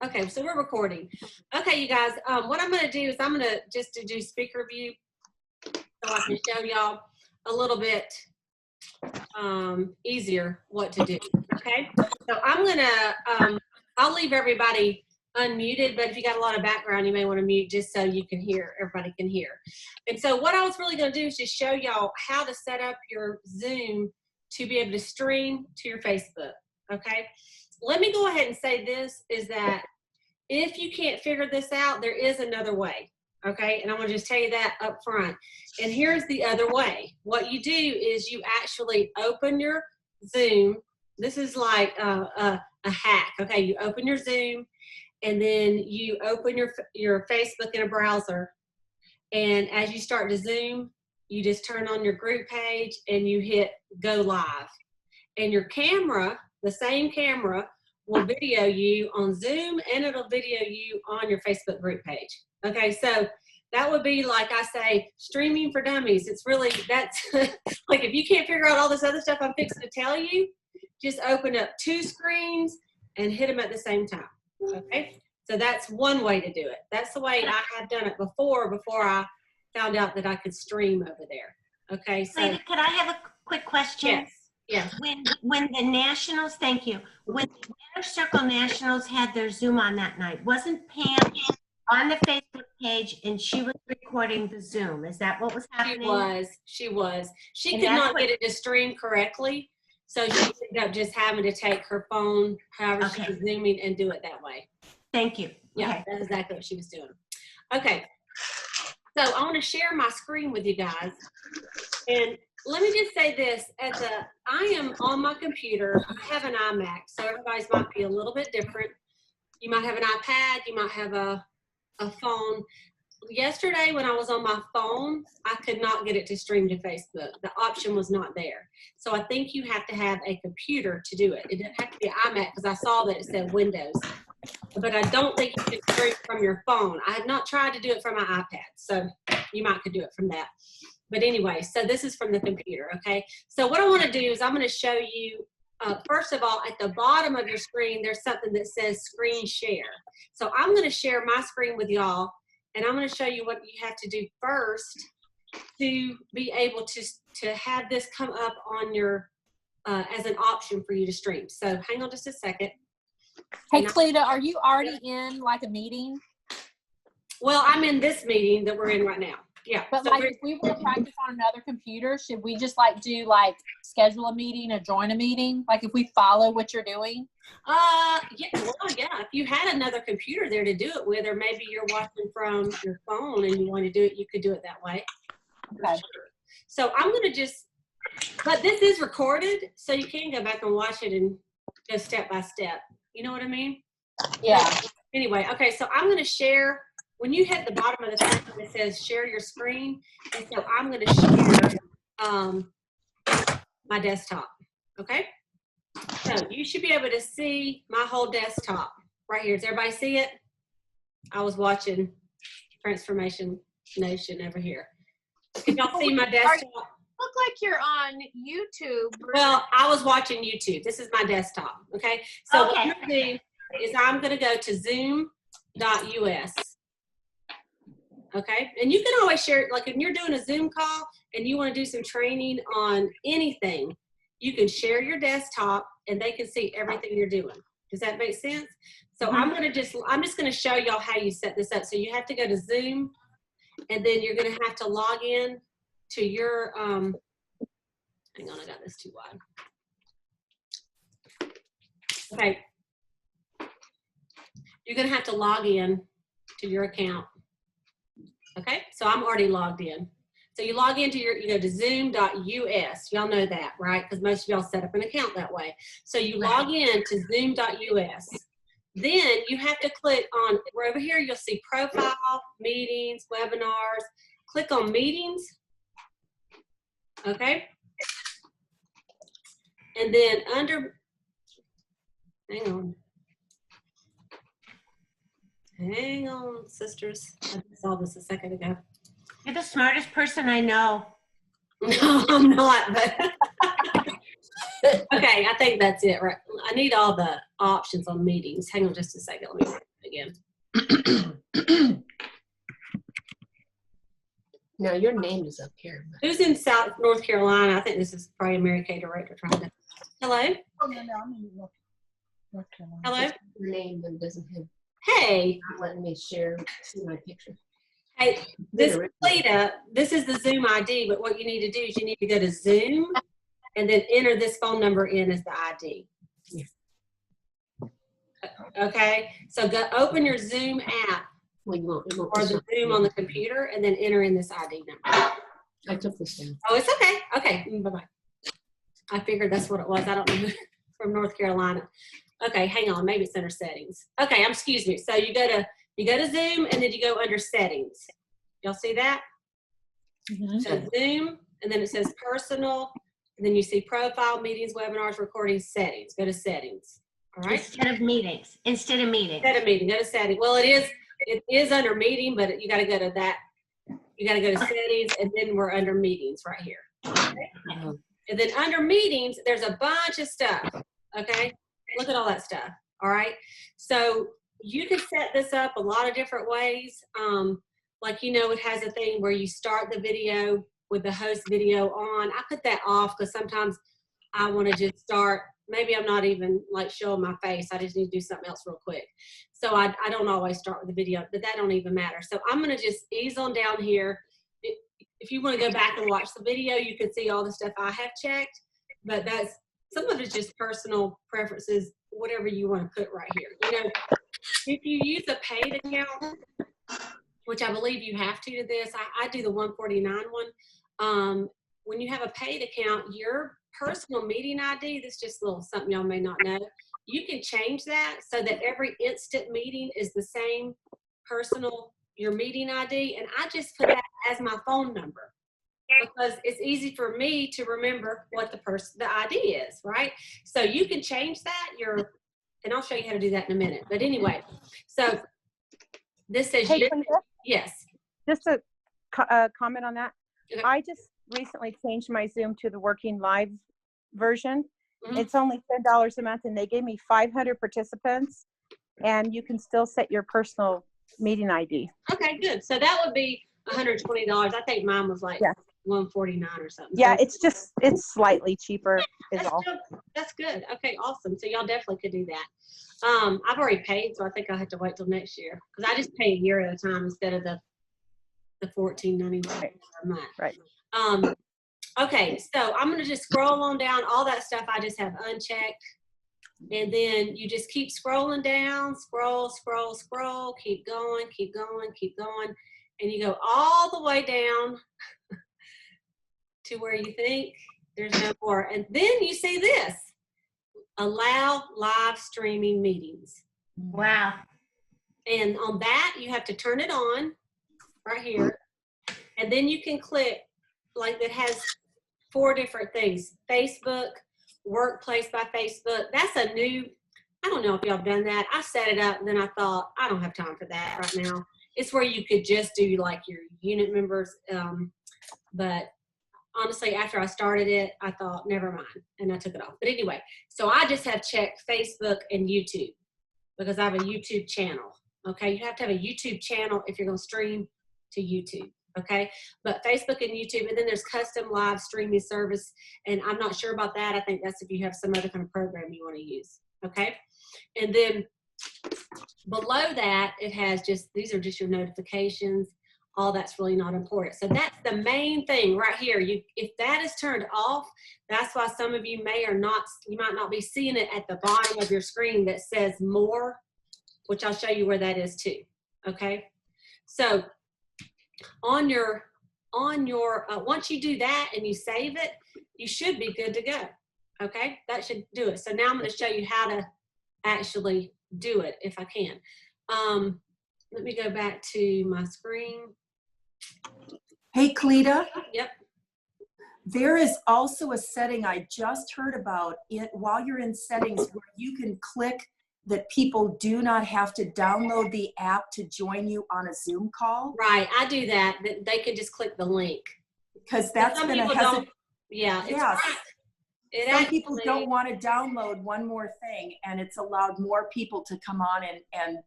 Okay, so we're recording. Okay, you guys, what I'm going to do is I'm going to just do speaker view so I can show y'all a little bit easier what to do. Okay, so I'm going to, I'll leave everybody unmuted, but if you got a lot of background, you may want to mute just so you can hear, everybody can hear. And so what I was really going to do is just show y'all how to set up your Zoom to be able to stream to your Facebook. Okay. Let me go ahead and say this is that if you can't figure this out, there is another way, okay? And I'm gonna just tell you that up front. And here's the other way. What you do is you actually open your Zoom. This is like a hack, okay? You open your Zoom and then you open your Facebook in a browser. And as you start to Zoom, you just turn on your group page and you hit go live. And your camera, the same camera, will video you on Zoom and it'll video you on your Facebook group page. Okay, so that would be like I say, streaming for dummies. It's really, that's like if you can't figure out all this other stuff I'm fixing to tell you, just open up 2 screens and hit them at the same time. Okay, so that's one way to do it. That's the way I have done it before I found out that I could stream over there. Okay, so. Lady, could I have a quick question? Yes. Yeah. When the Nationals, thank you. When the Inner Circle Nationals had their Zoom on that night, wasn't Pam on the Facebook page and she was recording the Zoom? Is that what was happening? She was. She could not get it to stream correctly, so she ended up just having to take her phone, however she was Zooming, and do it that way. Thank you. Yeah, okay. That's exactly what she was doing. Okay, so I want to share my screen with you guys, and let me just say this, I am on my computer, I have an iMac, so everybody's might be a little bit different. You might have an iPad, you might have a phone. Yesterday when I was on my phone, I could not get it to stream to Facebook. The option was not there. So I think you have to have a computer to do it. It didn't have to be an iMac because I saw that it said Windows. But I don't think you can stream from your phone. I have not tried to do it from my iPad, so you might could do it from that. But anyway, so this is from the computer, okay? So what I want to do is I'm going to show you, first of all, at the bottom of your screen, there's something that says screen share. So I'm going to share my screen with y'all, and I'm going to show you what you have to do first to be able to have this come up on your, as an option for you to stream. So hang on just a second. Hey, Cleta, are you already in like a meeting? Well, I'm in this meeting that we're in right now. Yeah. But so like if we were to practice on another computer, should we just like do like schedule a meeting or join a meeting? Like if we follow what you're doing? Yeah, well, yeah. If you had another computer there to do it with, or maybe you're watching from your phone and you want to do it, you could do it that way. Okay. Sure. So I'm going to just, but this is recorded, so you can go back and watch it and go step by step. You know what I mean? Yeah. So, anyway, okay, so I'm going to share. When you hit the bottom of the screen, it says share your screen. And so I'm going to share my desktop. Okay? So you should be able to see my whole desktop right here. Does everybody see it? I was watching Transformation Nation over here. Can y'all see my desktop? Look like you're on YouTube. Well, I was watching YouTube. This is my desktop. Okay? So what I'm going to do is I'm going to go to zoom.us. Okay, and you can always share, like when you're doing a Zoom call and you want to do some training on anything, you can share your desktop and they can see everything you're doing. Does that make sense? So I'm just going to show y'all how you set this up. So you have to go to Zoom, and then you're going to have to log in to your, hang on, I got this too wide. Okay, you're going to have to log in to your account. Okay, so I'm already logged in. So you log into you go to zoom.us. Y'all know that, right? Because most of y'all set up an account that way. So you log in to zoom.us. Then you have to click on, over here you'll see profile, meetings, webinars. Click on meetings. Okay. And then under, hang on. Hang on, sisters. I just saw this a second ago. You're the smartest person I know. No, I'm not. But Okay, I think that's it, right? I need all the options on meetings. Hang on just a second. Let me say it again. No, your name is up here. Who's in South North Carolina? I think this is probably a Mary Kay director trying to. Hello? Oh, no, I'm in North Carolina. Hello? Your name that doesn't have, Hey. not letting me share see my picture. Hey, this Cleta, this is the Zoom ID, but what you need to do is you need to go to Zoom and then enter this phone number in as the ID. Yeah. Okay, so go open your Zoom app Well, you won't or the Zoom on the computer and then enter in this ID number. I took this down. Oh, it's okay. Okay, bye-bye. I figured that's what it was. I don't know, from North Carolina. Okay, hang on, maybe it's under settings. Okay, excuse me. So you go to Zoom and then you go under settings. Y'all see that? Mhm. So Zoom, and then it says personal, and then you see profile, meetings, webinars, recording, settings. Go to settings. All right. Instead of meetings. Instead of meeting, go to settings. Well, it is under meeting, but you got to go to that. You got to go to settings, and then we're under meetings right here. Okay? And then under meetings, there's a bunch of stuff. Okay. Look at all that stuff. All right. So you can set this up a lot of different ways. Like, it has a thing where you start the video with the host video on. I put that off because sometimes I want to just start. Maybe I'm not even like showing my face. I just need to do something else real quick. So I don't always start with the video, but that don't even matter. So I'm going to just ease on down here. If you want to go back and watch the video, you can see all the stuff I have checked, but some of it's just personal preferences, whatever you want to put right here. If you use a paid account, which I believe you have to this, I do the 149 one. When you have a paid account, your personal meeting ID, this is just a little something y'all may not know, you can change that so that every instant meeting is the same your meeting ID, and I just put that as my phone number because it's easy for me to remember what the ID is, right? So you can change that, and I'll show you how to do that in a minute. But anyway, so this says, Hey, Cleta, yes. just a comment on that. Okay. I just recently changed my Zoom to the working live version. Mhm. It's only $10 a month, and they gave me 500 participants, and you can still set your personal meeting ID. Okay, good. So that would be $120. I think mine was like Yeah. $149 or something. Yeah, So it's slightly cheaper is all. that's good. Okay, awesome. So y'all definitely could do that. I've already paid, so I think I'll have to wait till next year because I just pay a year at a time instead of the $14.99 a month. Right. Okay, so I'm gonna just scroll on down. All that stuff I just have unchecked, and then you just keep scrolling down, scroll, keep going, and you go all the way down to where you think there's no more, and then you see this: allow live streaming meetings. Wow. And on that, you have to turn it on right here. And then you can click, like, that has 4 different things. Facebook, Workplace by Facebook. That's a new, I don't know if y'all have done that. I set it up and then I thought, I don't have time for that right now. It's where you could just do like your unit members. But honestly, after I started it, I thought, never mind. And I took it off. But anyway, so I just have checked Facebook and YouTube because I have a YouTube channel. Okay, you have to have a YouTube channel if you're going to stream to YouTube. Okay, but Facebook and YouTube, and then there's custom live streaming service, and I'm not sure about that. I think that's if you have some other kind of program you want to use. Okay, and then below that, it has just, these are just your notifications. All that's really not important. So that's the main thing right here. If that is turned off, that's why some of you might not be seeing it at the bottom of your screen that says more, which I'll show you where that is too. Okay, so on your once you do that and you save it, you should be good to go. Okay, that should do it. So now I'm going to show you how to actually do it if I can. Let me go back to my screen. Hey, Cleta. Yep. There is also a setting I just heard about while you're in settings where you can click that people do not have to download the app to join you on a Zoom call. Right, I do that. They can just click the link. Because that's Some been a people don't. Yeah, it's yes. right. Some people actually- don't want to download one more thing, and it's allowed more people to come on and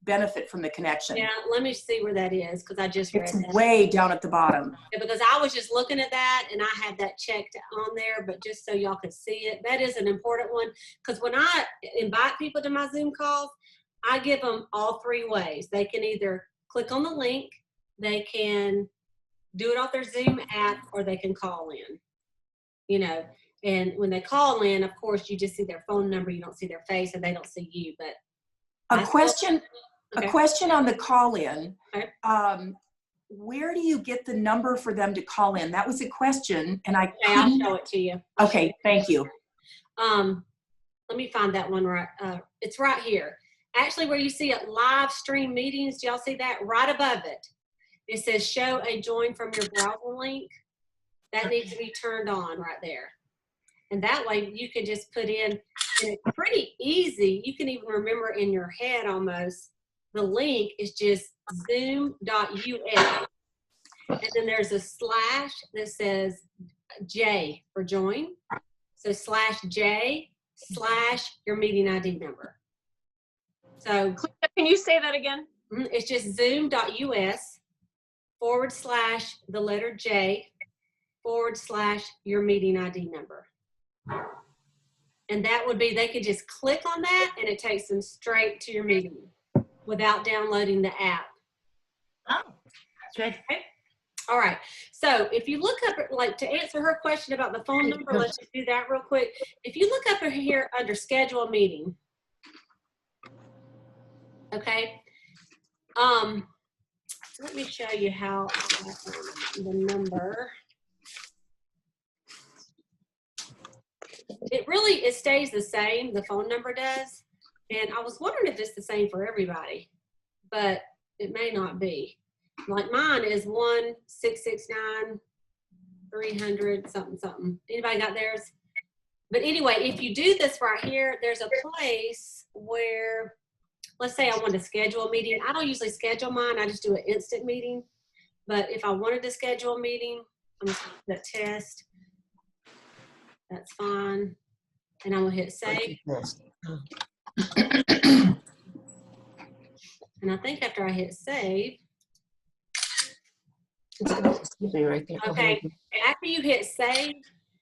benefit from the connection. Yeah, let me see where that is, because I just read It's that. way down at the bottom. Yeah, because I was just looking at that and I had that checked on there, but just so y'all could see it, that is an important one. Because when I invite people to my Zoom calls, I give them all three ways. They can either click on the link, they can do it off their Zoom app, or they can call in. You know, and when they call in, of course, you just see their phone number, you don't see their face, and they don't see you. But A question on the call-in. Okay. Where do you get the number for them to call in? That was a question, and I Okay, I'll couldn't. show it to you. Okay, thank you. Let me find that one right. It's right here. Actually, where you see it, live stream meetings, do y'all see that? Right above it. It says show a join from your browser link. That needs to be turned on right there. And that way you can just put in, and it's pretty easy. You can even remember in your head almost. The link is just zoom.us. And then there's a slash that says J for join. So /J/ your meeting ID number. So Can you say that again? it's just zoom.us / the letter J / your meeting ID number. And that would be, they could just click on that and it takes them straight to your meeting without downloading the app. Oh, good. All right. So if you look up, like, to answer her question about the phone number, let's just do that real quick. If you look up here under schedule a meeting, okay, let me show you how the number. It stays the same. The phone number does. And I was wondering if it's the same for everybody, but it may not be. Like mine is 1-669-300 something. Anybody got theirs? But anyway, if you do this right here, there's a place where, let's say I want to schedule a meeting. I don't usually schedule mine. I just do an instant meeting. But if I wanted to schedule a meeting, I'm going to hit that test. That's fine. And I'm going to hit save. And I think after I hit save, Excuse me, right there. okay, after you hit save,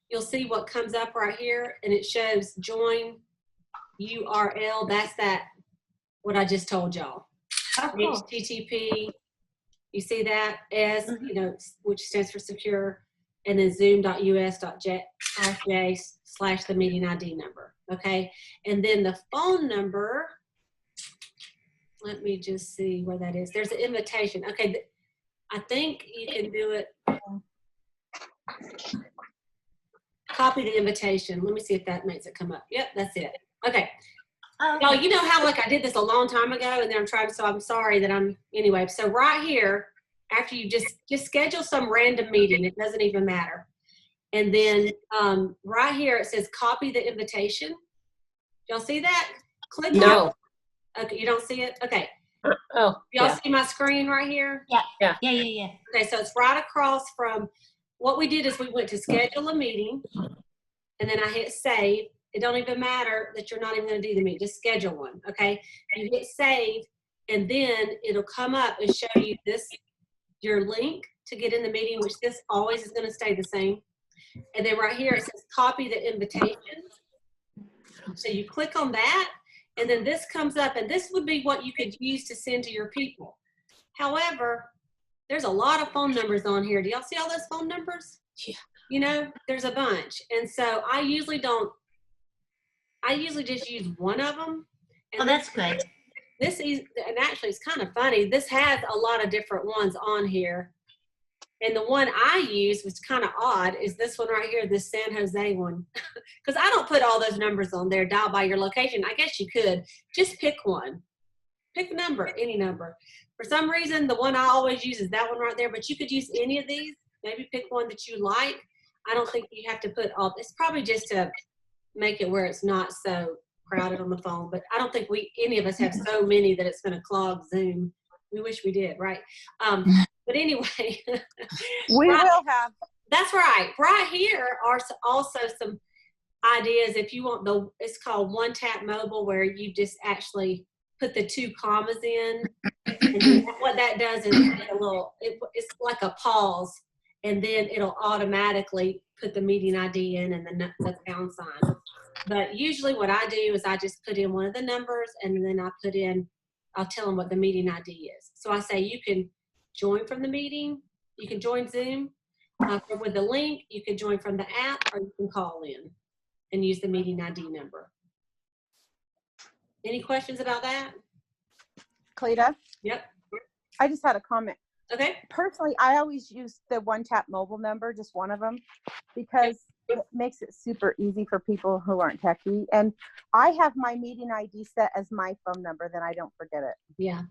you'll see what comes up right here, and it shows join URL. That's what I just told y'all. HTTP, you see that, which stands for secure, and then zoom.us.j/ the meeting ID number, okay? And then the phone number, let me just see where that is. There's an invitation. Okay, I think you can do it. Copy the invitation. Let me see if that makes it come up. Yep, that's it. Okay. Y'all, you know how like I did this a long time ago, and then I'm trying, so I'm sorry that anyway. So right here, after you just schedule some random meeting, it doesn't even matter. And then right here it says copy the invitation. Y'all see that? Click No. on it. Okay, you don't see it? Okay. Oh, Y'all yeah. see my screen right here? Yeah. Okay, so it's right across from, what we did is we went to schedule a meeting, and then I hit save. It don't even matter that you're not even gonna do the meeting, just schedule one, okay? You hit save, and then it'll come up and show you your link to get in the meeting, which this always is gonna stay the same. And then right here, it says copy the invitation. So you click on that, and then this comes up, and this would be what you could use to send to your people. However, there's a lot of phone numbers on here. Do y'all see all those phone numbers? Yeah. You know, there's a bunch. And so I usually just use one of them. And Oh, that's good. and actually it's kind of funny. This has a lot of different ones on here. And the one I use, which is kind of odd, is this one right here, this San Jose one. Because I don't put all those numbers on there, dial by your location. I guess you could. Just pick one. Pick a number, any number. For some reason, the one I always use is that one right there, but you could use any of these. Maybe pick one that you like. I don't think you have to put all, it's probably just to make it where it's not so crowded on the phone, but I don't think any of us have so many that it's going to clog Zoom. We wish we did, right? But anyway. We will have. That's right. Right here are also some ideas. If you want it's called One Tap Mobile, where you just actually put the 2 commas in. And then what that does is it's like a pause, and then it'll automatically put the meeting ID in and the pound sign. But usually what I do is I just put in one of the numbers, and then I'll tell them what the meeting ID is. So I say you can join from the meeting, you can join Zoom with the link, you can join from the app, or you can call in and use the meeting ID number. Any questions about that? Cleta, Yep. I just had a comment. Okay. Personally, I always use the One Tap Mobile number, just one of them, because it makes it super easy for people who aren't techie. And I have my meeting ID set as my phone number, then I don't forget it. Yeah,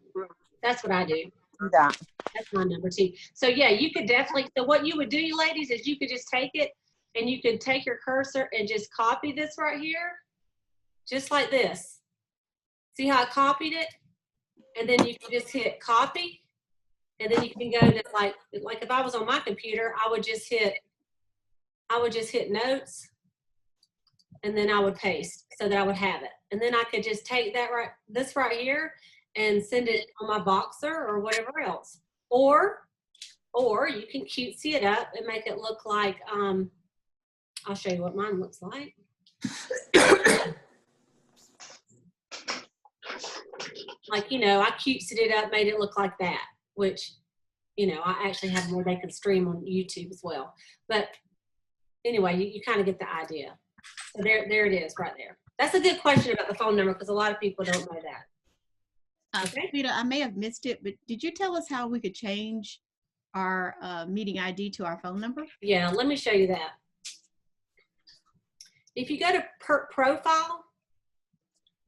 that's what I do. Do that. That's my number too. So yeah, you could definitely, so what you would do, you ladies, is you could just take it and you could take your cursor and just copy this right here, just like this. See how I copied it? And then you can just hit copy, and then you can go to like if I was on my computer, I would just hit notes, and then I would paste so that I would have it. And then I could just take this right here and send it on my Boxer or whatever else. Or you can cutesy it up and make it look like, I'll show you what mine looks like. Like, I cutesied it up, made it look like that, which, I actually have more they can stream on YouTube as well. But anyway, you kind of get the idea. So there it is right there. That's a good question about the phone number, because a lot of people don't know that. Okay. Peter, I may have missed it, but did you tell us how we could change our meeting ID to our phone number? Yeah, let me show you that. If you go to profile,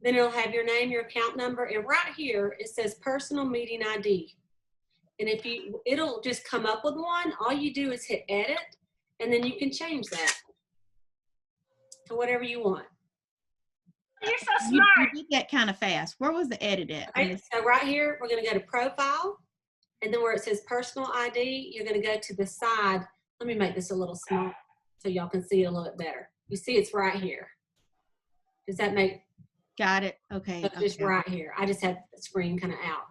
then it'll have your name, your account number, and right here it says personal meeting ID. And it'll just come up with one. All you do is hit edit, and then you can change that to whatever you want. You're so smart. You did that kind of fast. Where was the edit at? Okay, so right here, we're going to go to profile, and then where it says personal ID, you're going to go to the side. Let me make this a little small so y'all can see it a little bit better. You see it's right here. Does that make? Got it. Okay. So it's just right here. I just had the screen kind of out.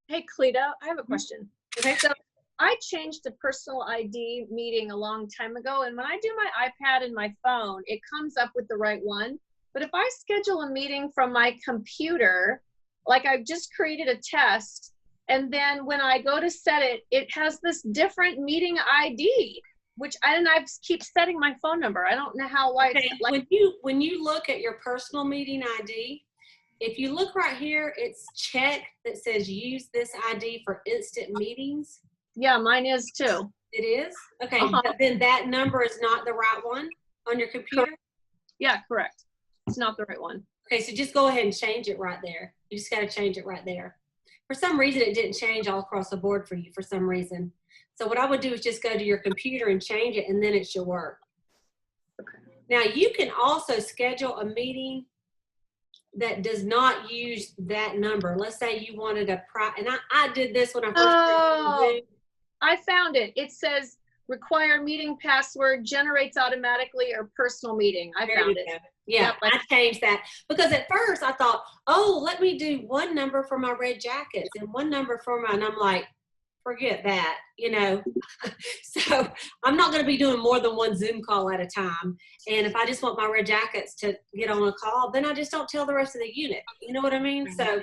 Hey, Cleta, I have a question. Okay. So I changed the personal ID meeting a long time ago, and when I do my iPad and my phone, it comes up with the right one. But if I schedule a meeting from my computer, like I've just created a test, and then when I go to set it, it has this different meeting ID, which I keep setting my phone number. I don't know why. Okay. When you look at your personal meeting ID, if you look right here, it's checked that says use this ID for instant meetings. Yeah, mine is too. It is? Okay, but then that number is not the right one on your computer? Yeah, correct. It's not the right one. Okay, so just go ahead and change it right there. You just got to change it right there. For some reason, it didn't change all across the board for you for some reason. So what I would do is just go to your computer and change it, and then it should work. Okay. Now, you can also schedule a meeting that does not use that number. Let's say you wanted and I did this when I first I found it. It says require meeting password, generates automatically, or personal meeting. I found it. Yeah, I changed that because at first I thought, oh, let me do one number for my red jackets and one number for and I'm like, forget that, So I'm not going to be doing more than one Zoom call at a time. And if I just want my red jackets to get on a call, then I just don't tell the rest of the unit. You know what I mean? Mm-hmm. So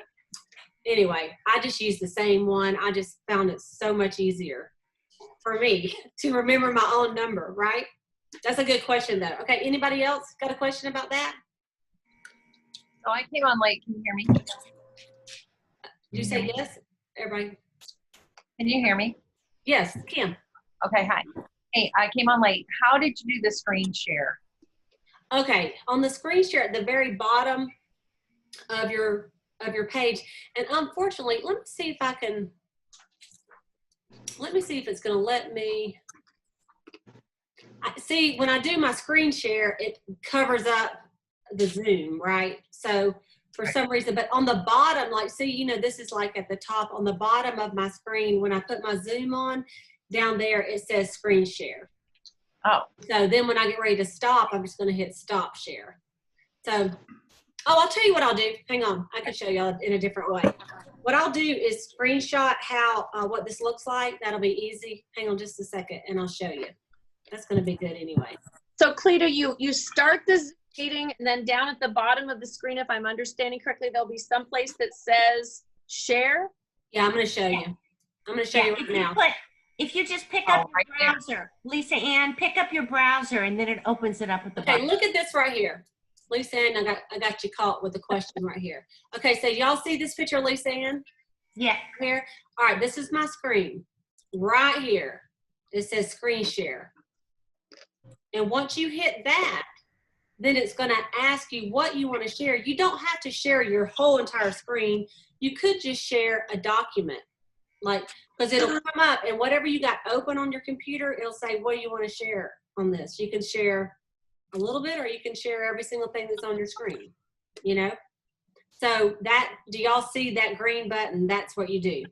anyway, I just use the same one. I just found it so much easier for me to remember my own number, right? That's a good question, though. Okay, anybody else got a question about that? So I came on late. Can you hear me? Did you say yes? Everybody? Can you hear me? Yes, Kim. Okay, hi. Hey, I came on late. How did you do the screen share? Okay, on the screen share at the very bottom of your page, and unfortunately, let me see if it's going to let me. See, when I do my screen share, it covers up the Zoom, right? So for some reason, but on the bottom, like, see, this is like at the top on the bottom of my screen. When I put my Zoom on, down there, it says screen share. Oh, So then when I get ready to stop, I'm just going to hit stop share. So, I'll tell you what I'll do. Hang on. I can show y'all in a different way. What I'll do is screenshot how what this looks like. That'll be easy. Hang on just a second and I'll show you. That's going to be good anyway. So Cleta, you start the Zoom meeting, and then down at the bottom of the screen, if I'm understanding correctly, there'll be some place that says share. Yeah, I'm going to show you. I'm going to show you right now. If you just pick up right your there. browser, Lisa Ann, pick up your browser and then it opens it up at the Okay, bottom. look at this right here. Lisa Ann, I got you caught with the question right here. Okay, so y'all see this picture, Lisa Ann? Yeah. Here. All right, this is my screen. Right here, it says screen share. And once you hit that, then it's going to ask you what you want to share. You don't have to share your whole entire screen. You could just share a document, like, because it'll come up and whatever you got open on your computer, it'll say, what do you want to share on this? You can share a little bit or you can share every single thing that's on your screen, you know? So that, do y'all see that green button? That's what you do.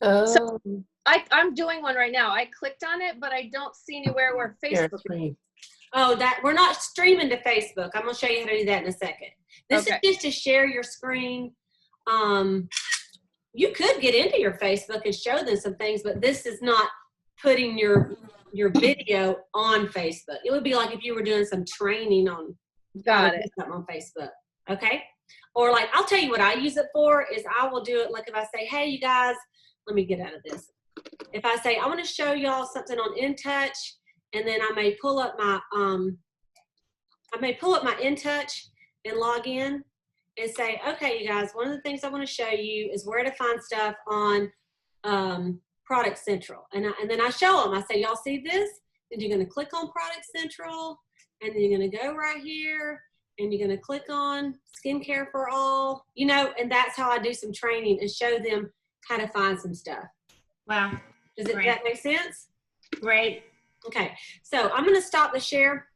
Oh, I'm doing one right now. I clicked on it, but I don't see anywhere where share Facebook is. screen. Oh, that we're not streaming to Facebook. I'm gonna show you how to do that in a second. This Okay. is just to share your screen. You could get into your Facebook and show them some things, but this is not putting your video on Facebook. It would be like if you were doing some training on Got it. something on Facebook. Okay. Or like, I'll tell you what I use it for is I will do it like if I say, hey, you guys, let me get out of this. If I say, I want to show y'all something on InTouch, and then I may pull up my InTouch and log in and say, okay, you guys, one of the things I want to show you is where to find stuff on Product Central. And then I show them, I say, y'all see this? Then you're going to click on Product Central, and then you're going to go right here, and you're going to click on Skincare for All, you know, and that's how I do some training and show them how to find some stuff. Wow. Does Great. that make sense? Great. Okay, so I'm going to stop the share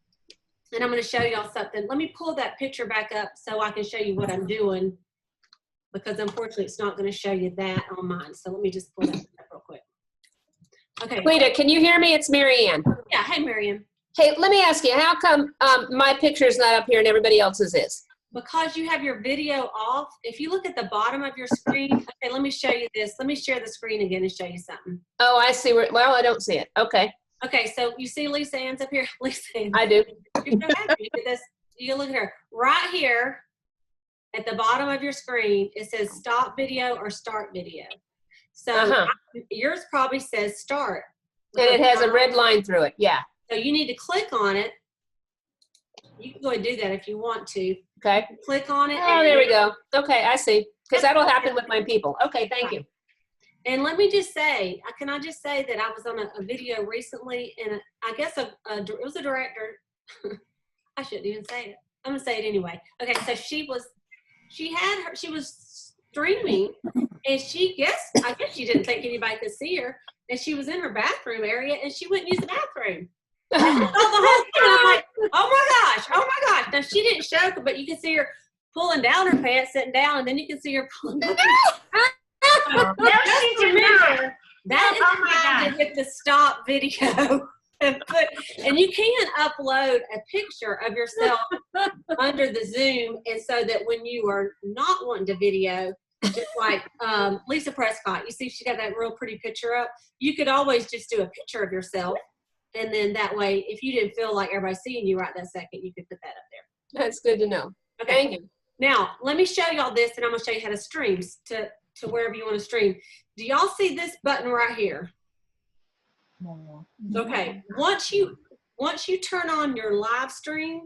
and I'm going to show y'all something. Let me pull that picture back up so I can show you what I'm doing, because unfortunately it's not going to show you that on mine. So let me just pull that up real quick. Okay. Cleta, can you hear me? It's Mary Ann. Yeah, hey, Mariam. Hey, let me ask you, how come my picture's not up here and everybody else's is? Because you have your video off, if you look at the bottom of your screen, okay, let me show you this. Let me share the screen again and show you something. Oh, I see. Well, I don't see it. Okay, Okay, so you see Lisa Ann's up here? Lisa Ann. I do. You're so happy. Look at this. You can look at her. Right here at the bottom of your screen, it says stop video or start video. So yours probably says start. And it has a red line through it. Yeah. So you need to click on it. You can go ahead and do that if you want to. Okay. Click on it. Oh, there we go. Okay, I see. Because that'll happen with my people. Okay, thank you. And let me just say, can I just say that I was on a video recently, and I guess it was a director. I shouldn't even say it. I'm gonna say it anyway. Okay, so she was streaming, and I guess she didn't think anybody could see her, and she was in her bathroom area, and she wouldn't use the bathroom. And I saw the whole thing. I'm like, oh my gosh. Now she didn't show, but you can see her pulling down her pants, sitting down, and then you can see her pulling up. No, she did not. That is Oh my how to gosh. hit the stop video. And you can upload a picture of yourself under the Zoom, and so that when you are not wanting to video, just like Lisa Prescott, you see she got that real pretty picture up. You could always just do a picture of yourself, and then that way, if you didn't feel like everybody's seeing you right that second, you could put that up there. That's good to know. Okay. Thank you. Now, let me show y'all this, and I'm going to show you how to stream to wherever you want to stream. Do y'all see this button right here? Okay. Once you turn on your live stream,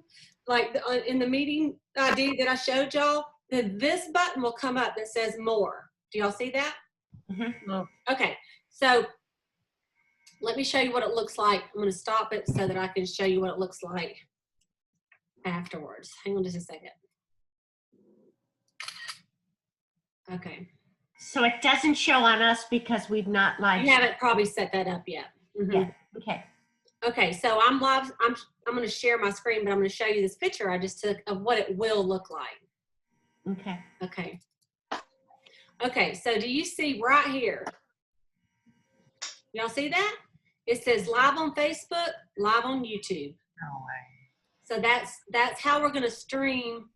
like in the meeting ID that I showed y'all, then this button will come up that says more. Do y'all see that? Mhm. Okay. So let me show you what it looks like. I'm going to stop it so that I can show you what it looks like afterwards. Hang on just a second. Okay. So it doesn't show on us because we've not live. You haven't probably set that up yet. Mhm. Yeah. Okay. Okay, so I'm live. I'm going to share my screen, but I'm going to show you this picture I just took of what it will look like. Okay. Okay. Okay, so do you see right here? Y'all see that? It says live on Facebook, live on YouTube. No way. So that's how we're going to stream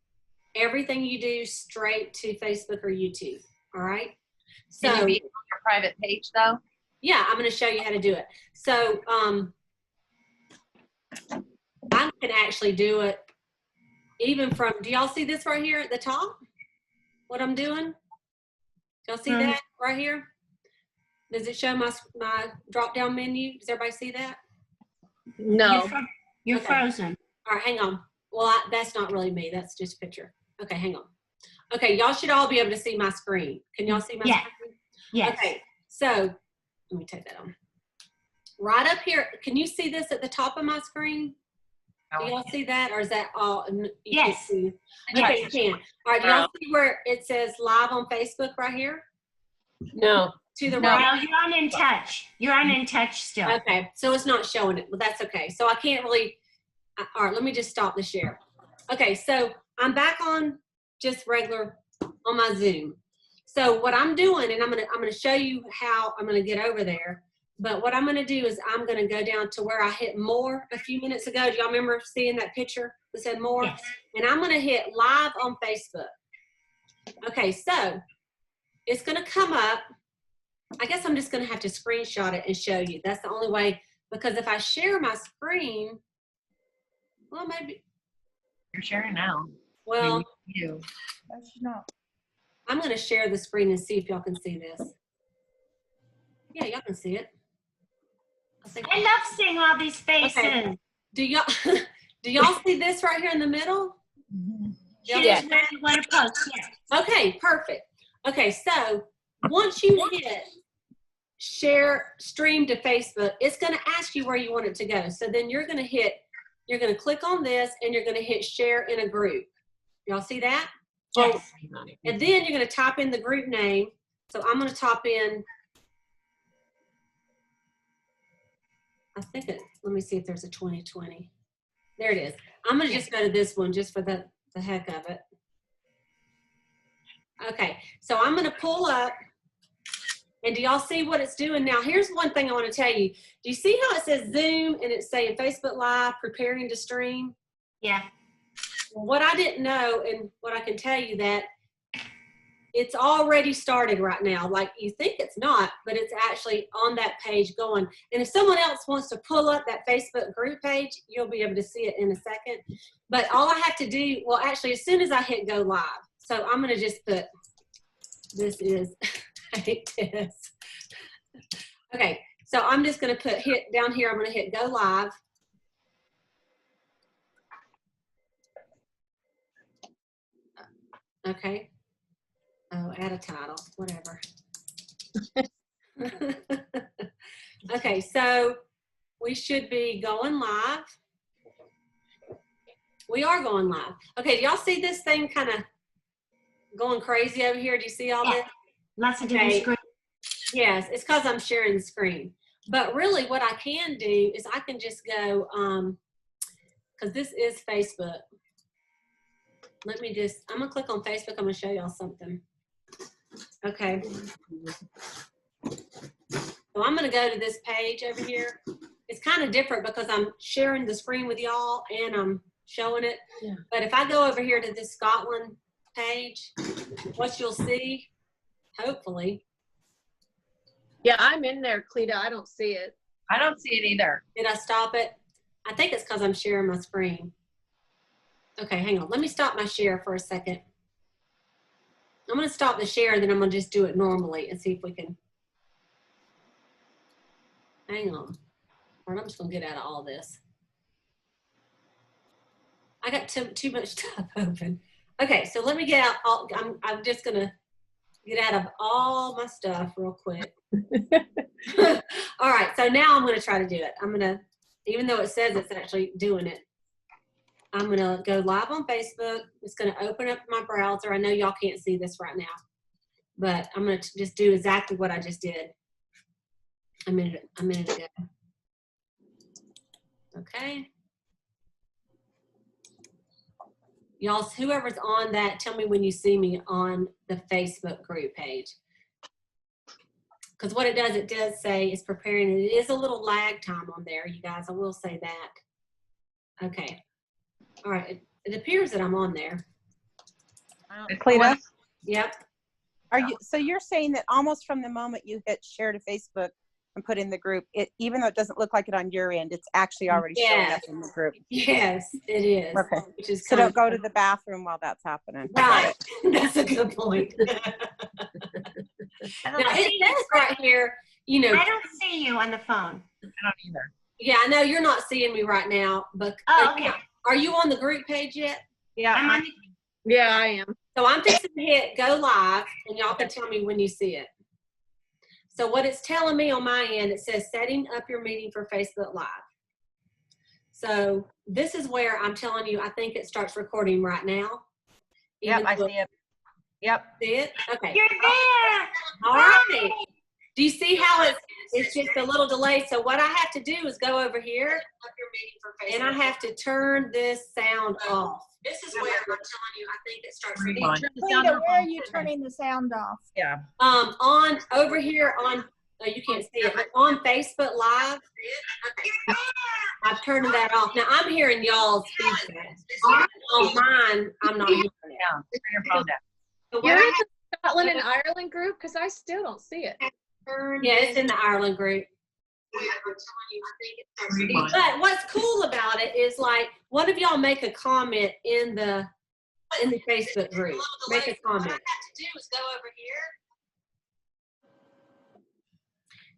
everything you do straight to Facebook or YouTube. All right. So Can you be on your private page though? yeah, I'm going to show you how to do it. So I can actually do it even from, do y'all see this right here at the top? What I'm doing? Y'all see that right here? Does it show my drop down menu? Does everybody see that? No. You're Okay. frozen. All right, hang on. Well, that's not really me. That's just a picture. Okay, hang on. Okay, y'all should all be able to see my screen. Can y'all see my Yeah. screen? Yes. Okay, so let me take that on. Right up here, can you see this at the top of my screen? Do y'all see that, or is that all? Yes. Okay, you can. All right, do y'all see where it says live on Facebook right here? No. To the No, right? you're on In Touch. You're on In Touch still. Okay, so it's not showing it, but that's okay. So I can't really, all right, let me just stop the share. Okay, so I'm back on just regular, on my Zoom. So what I'm doing, and I'm gonna show you how I'm gonna get over there, but what I'm gonna do is I'm gonna go down to where I hit more a few minutes ago. Do y'all remember seeing that picture that said more? Yes. And I'm gonna hit live on Facebook. Okay, so it's gonna come up. I guess I'm just gonna have to screenshot it and show you. That's the only way, because if I share my screen, well, maybe, You're sharing now. well, You. I'm gonna share the screen and see if y'all can see this. Yeah, y'all can see it. I love seeing all these faces. Okay. Do y'all see this right here in the middle? Choose where you want to post. Yes. Okay, perfect. Okay, so once you hit share stream to Facebook, it's gonna ask you where you want it to go. So then you're gonna click on this and you're gonna hit share in a group. Y'all see that? Yes. And then you're gonna type in the group name. So I'm gonna type in, I think let me see if there's a 2020. There it is. I'm gonna just go to this one just for the heck of it. Okay, so I'm gonna pull up, and do y'all see what it's doing now? Here's one thing I wanna tell you. Do you see how it says Zoom and it's saying Facebook Live, preparing to stream? Yeah. What I didn't know, and what I can tell you, that it's already started right now. Like, you think it's not, but it's actually on that page going. And if someone else wants to pull up that Facebook group page, you'll be able to see it in a second. But all I have to do, well, actually, as soon as I hit go live, so I'm gonna just put, this is, I hate this. Okay, so I'm just gonna hit down here, I'm gonna hit go live. Okay. Oh, add a title, whatever. Okay, so we should be going live. We are going live. Okay, do y'all see this thing kind of going crazy over here? Do you see all this? Lots of different screens. Yes, it's because I'm sharing the screen. But really what I can do is I can just go, because this is Facebook. Let me just, I'm gonna click on Facebook. I'm gonna show y'all something. Okay. So I'm gonna go to this page over here. It's kind of different because I'm sharing the screen with y'all and I'm showing it. Yeah. But if I go over here to this Scotland page, what you'll see, hopefully. Yeah, I'm in there, Cleta. I don't see it. I don't see it either. Did I stop it? I think it's because I'm sharing my screen. Okay, hang on. Let me stop my share for a second. I'm going to stop the share, and then I'm going to just do it normally and see if we can. Hang on. All right, I'm just going to get out of all this. I got too much stuff open. Okay, so let me get out. I'm just going to get out of all my stuff real quick. All right, so now I'm going to try to do it. I'm going to, even though it says it's actually doing it, I'm going to go live on Facebook. It's going to open up my browser. I know y'all can't see this right now, but I'm going to just do exactly what I just did a minute ago. Okay. Y'all, whoever's on that, tell me when you see me on the Facebook group page. Because what it does say is preparing. And it is a little lag time on there, you guys. I will say that. Okay. All right. It appears that I'm on there. Cleta, Yep. so you're saying that almost from the moment you hit share to Facebook and put in the group, even though it doesn't look like it on your end, it's actually already showing up in the group. Yes, it is. Okay. Which is So don't go to the bathroom while that's happening. Right. That's a good point. Now, it says right here, you know. I don't see you on the phone. I don't either. Yeah, I know you're not seeing me right now, but Okay. Are you on the group page yet? Yeah. I'm on the Yeah, I am. So I'm fixing to hit go live, and y'all can tell me when you see it. So what it's telling me on my end, it says setting up your meeting for Facebook Live. So this is where I'm telling you, I think it starts recording right now. Yep, I see it. Yep. See it? Okay. You're there. All right. Do you see how it's just a little delay? So what I have to do is go over here, and I have to turn this sound off. This is where I'm telling you, I think it starts recording. Cleta, where are you turning the sound off? Yeah. On over here on, oh, you can't see it, but on Facebook Live, I've turned that off. Now I'm hearing y'all's feedback. On mine, I'm not hearing it. Yeah. Turn your phone down. So You're what in the Scotland and Ireland group? Because I still don't see it. yeah, it's in the Ireland group. But what's cool about it is, like, one of y'all make a comment in the Facebook group. Make a comment. What I have to do is go over here.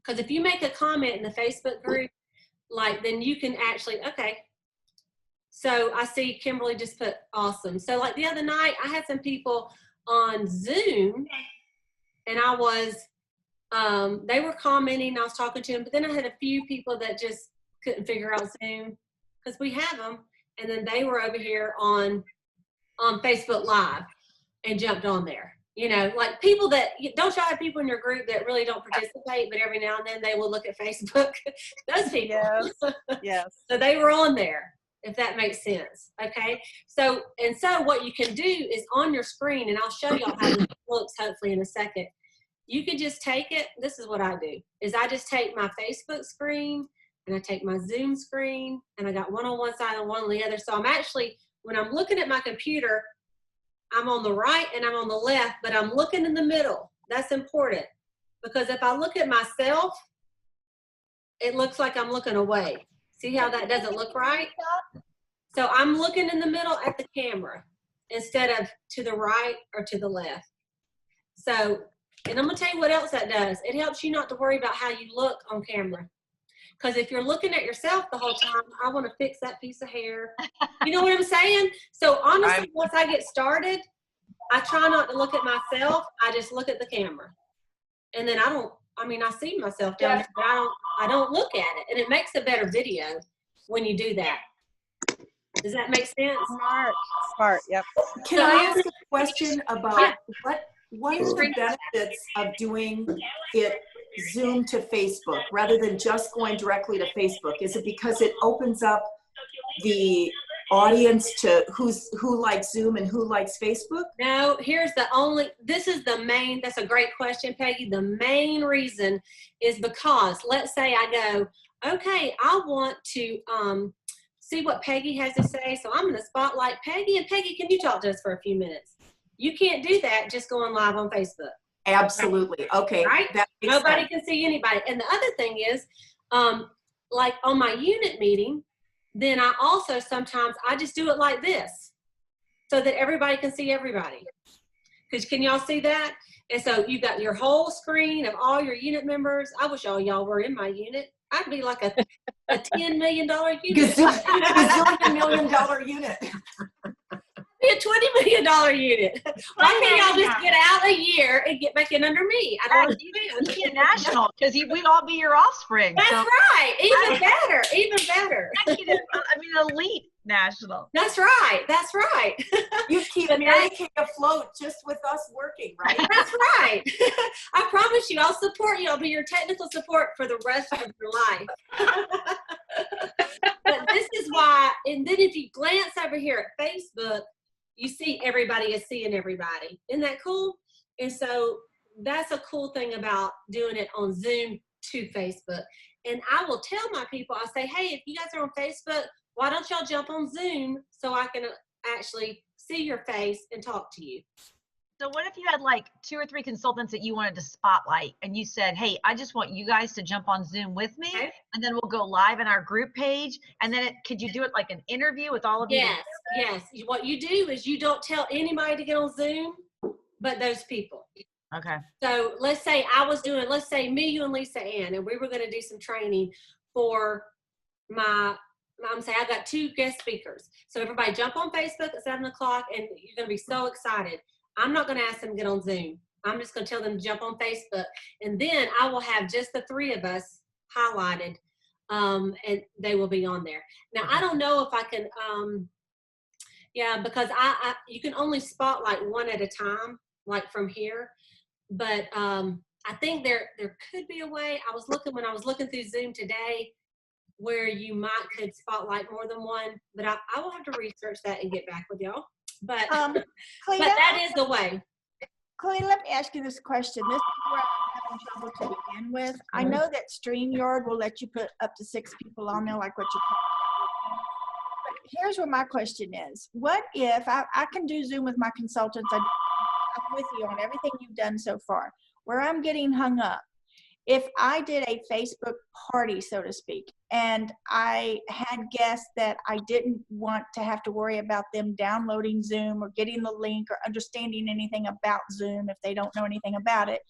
Because if you make a comment in the Facebook group, like, then you can actually, okay. So I see Kimberly just put awesome. So like the other night, I had some people on Zoom, and I was, they were commenting, I was talking to them, but then I had a few people that just couldn't figure out Zoom, because we have them, and then they were over here on Facebook Live and jumped on there. You know, like people that, don't y'all have people in your group that really don't participate, but every now and then they will look at Facebook? Those people. Yes. Yes. So they were on there, if that makes sense. Okay. So what you can do is on your screen, and I'll show y'all how this looks hopefully in a second. You can just take it. This is what I do, is I just take my Facebook screen, and I take my Zoom screen, and I got one on one side and one on the other. So I'm actually, when I'm looking at my computer, I'm on the right and I'm on the left, but I'm looking in the middle. That's important, because if I look at myself, it looks like I'm looking away. See how that doesn't look right? So I'm looking in the middle at the camera instead of to the right or to the left. So, and I'm gonna tell you what else that does. It helps you not to worry about how you look on camera. Because if you're looking at yourself the whole time, I want to fix that piece of hair. You know what I'm saying? So honestly, once I get started, I try not to look at myself. I just look at the camera. And then I see myself down there, but I don't look at it. And it makes a better video when you do that. Does that make sense? Smart, yep. Can I ask a question about what are the benefits of doing it Zoom to Facebook rather than just going directly to Facebook? Is it because it opens up the audience to who likes Zoom and who likes Facebook? No, this is the main, that's a great question, Peggy. The main reason is because, let's say I go, okay, I want to see what Peggy has to say, so I'm going to spotlight Peggy. And Peggy, can you talk to us for a few minutes? You can't do that just going live on Facebook. Absolutely. Okay. Right? Nobody sense. can see anybody. And the other thing is, like on my unit meeting, then I also sometimes I just do it like this so that everybody can see everybody. Because can y'all see that? And so you got your whole screen of all your unit members. I wish all y'all were in my unit. I'd be like a $10 million unit. Gazillion $million unit. Be a $20 million unit. Why can't y'all just get out a year and get back in under me? I don't understand. Be a national, because we'd all be your offspring. That's so. right. Even better. Even better. Elite national. That's right. That's right. You keep Mary Kay afloat just with us working, right? That's right. I promise you, I'll support you. I'll be your technical support for the rest of your life. But this is why, and then if you glance over here at Facebook, you see everybody is seeing everybody. Isn't that cool? And so that's a cool thing about doing it on Zoom to Facebook. And I will tell my people, I say, hey, if you guys are on Facebook, why don't y'all jump on Zoom so I can actually see your face and talk to you. So what if you had like 2 or 3 consultants that you wanted to spotlight and you said, hey, I just want you guys to jump on Zoom with me, Okay. and then we'll go live in our group page, and then could you do it like an interview with all of you? Yes, yes. What you do is you don't tell anybody to get on Zoom but those people. Okay. So let's say let's say me, you, and Lisa Ann, and we were going to do some training for I'm saying I got 2 guest speakers. So everybody jump on Facebook at 7 o'clock, and you're going to be so excited. I'm not going to ask them to get on Zoom. I'm just going to tell them to jump on Facebook. And then I will have just the 3 of us highlighted, and they will be on there. Now, I don't know if I can, because you can only spotlight 1 at a time, like from here. But I think there could be a way. When I was looking through Zoom today, where you could spotlight more than 1, but I will have to research that and get back with y'all. But Cleta, but that is the way. Cleta, let me ask you this question. This is where I'm having trouble to begin with. I know that StreamYard will let you put up to 6 people on there, like what you call. But here's where my question is. What if I can do Zoom with my consultants? I'm with you on everything you've done so far. Where I'm getting hung up, if I did a Facebook party, so to speak, and I had guests that I didn't want to have to worry about them downloading Zoom or getting the link or understanding anything about Zoom if they don't know anything about it,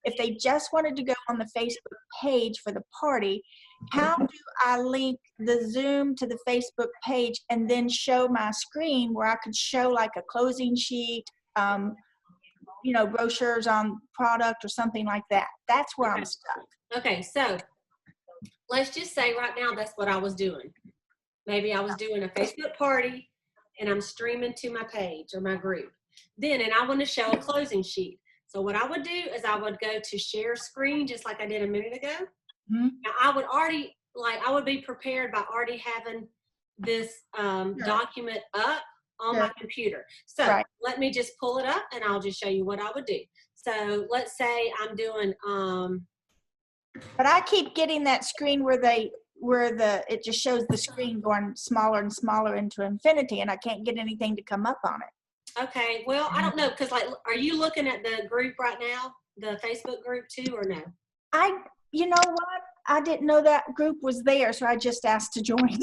if they just wanted to go on the Facebook page for the party, how do I link the Zoom to the Facebook page and then show my screen where I could show like a closing sheet, brochures on product or something like that? That's where I'm stuck. Okay, so let's just say right now that's what I was doing. Maybe I was doing a Facebook party and I'm streaming to my page or my group. And I want to show a closing sheet. So what I would do is I would go to share screen just like I did a minute ago. Mm-hmm. Now I would be prepared by already having this document up on my computer. So let me just pull it up and I'll just show you what I would do. So let's say I'm doing, but I keep getting that screen where it just shows the screen going smaller and smaller into infinity, and I can't get anything to come up on it. Okay, well, I don't know, because are you looking at the group right now, the Facebook group too, or no? You know what? I didn't know that group was there, so I just asked to join.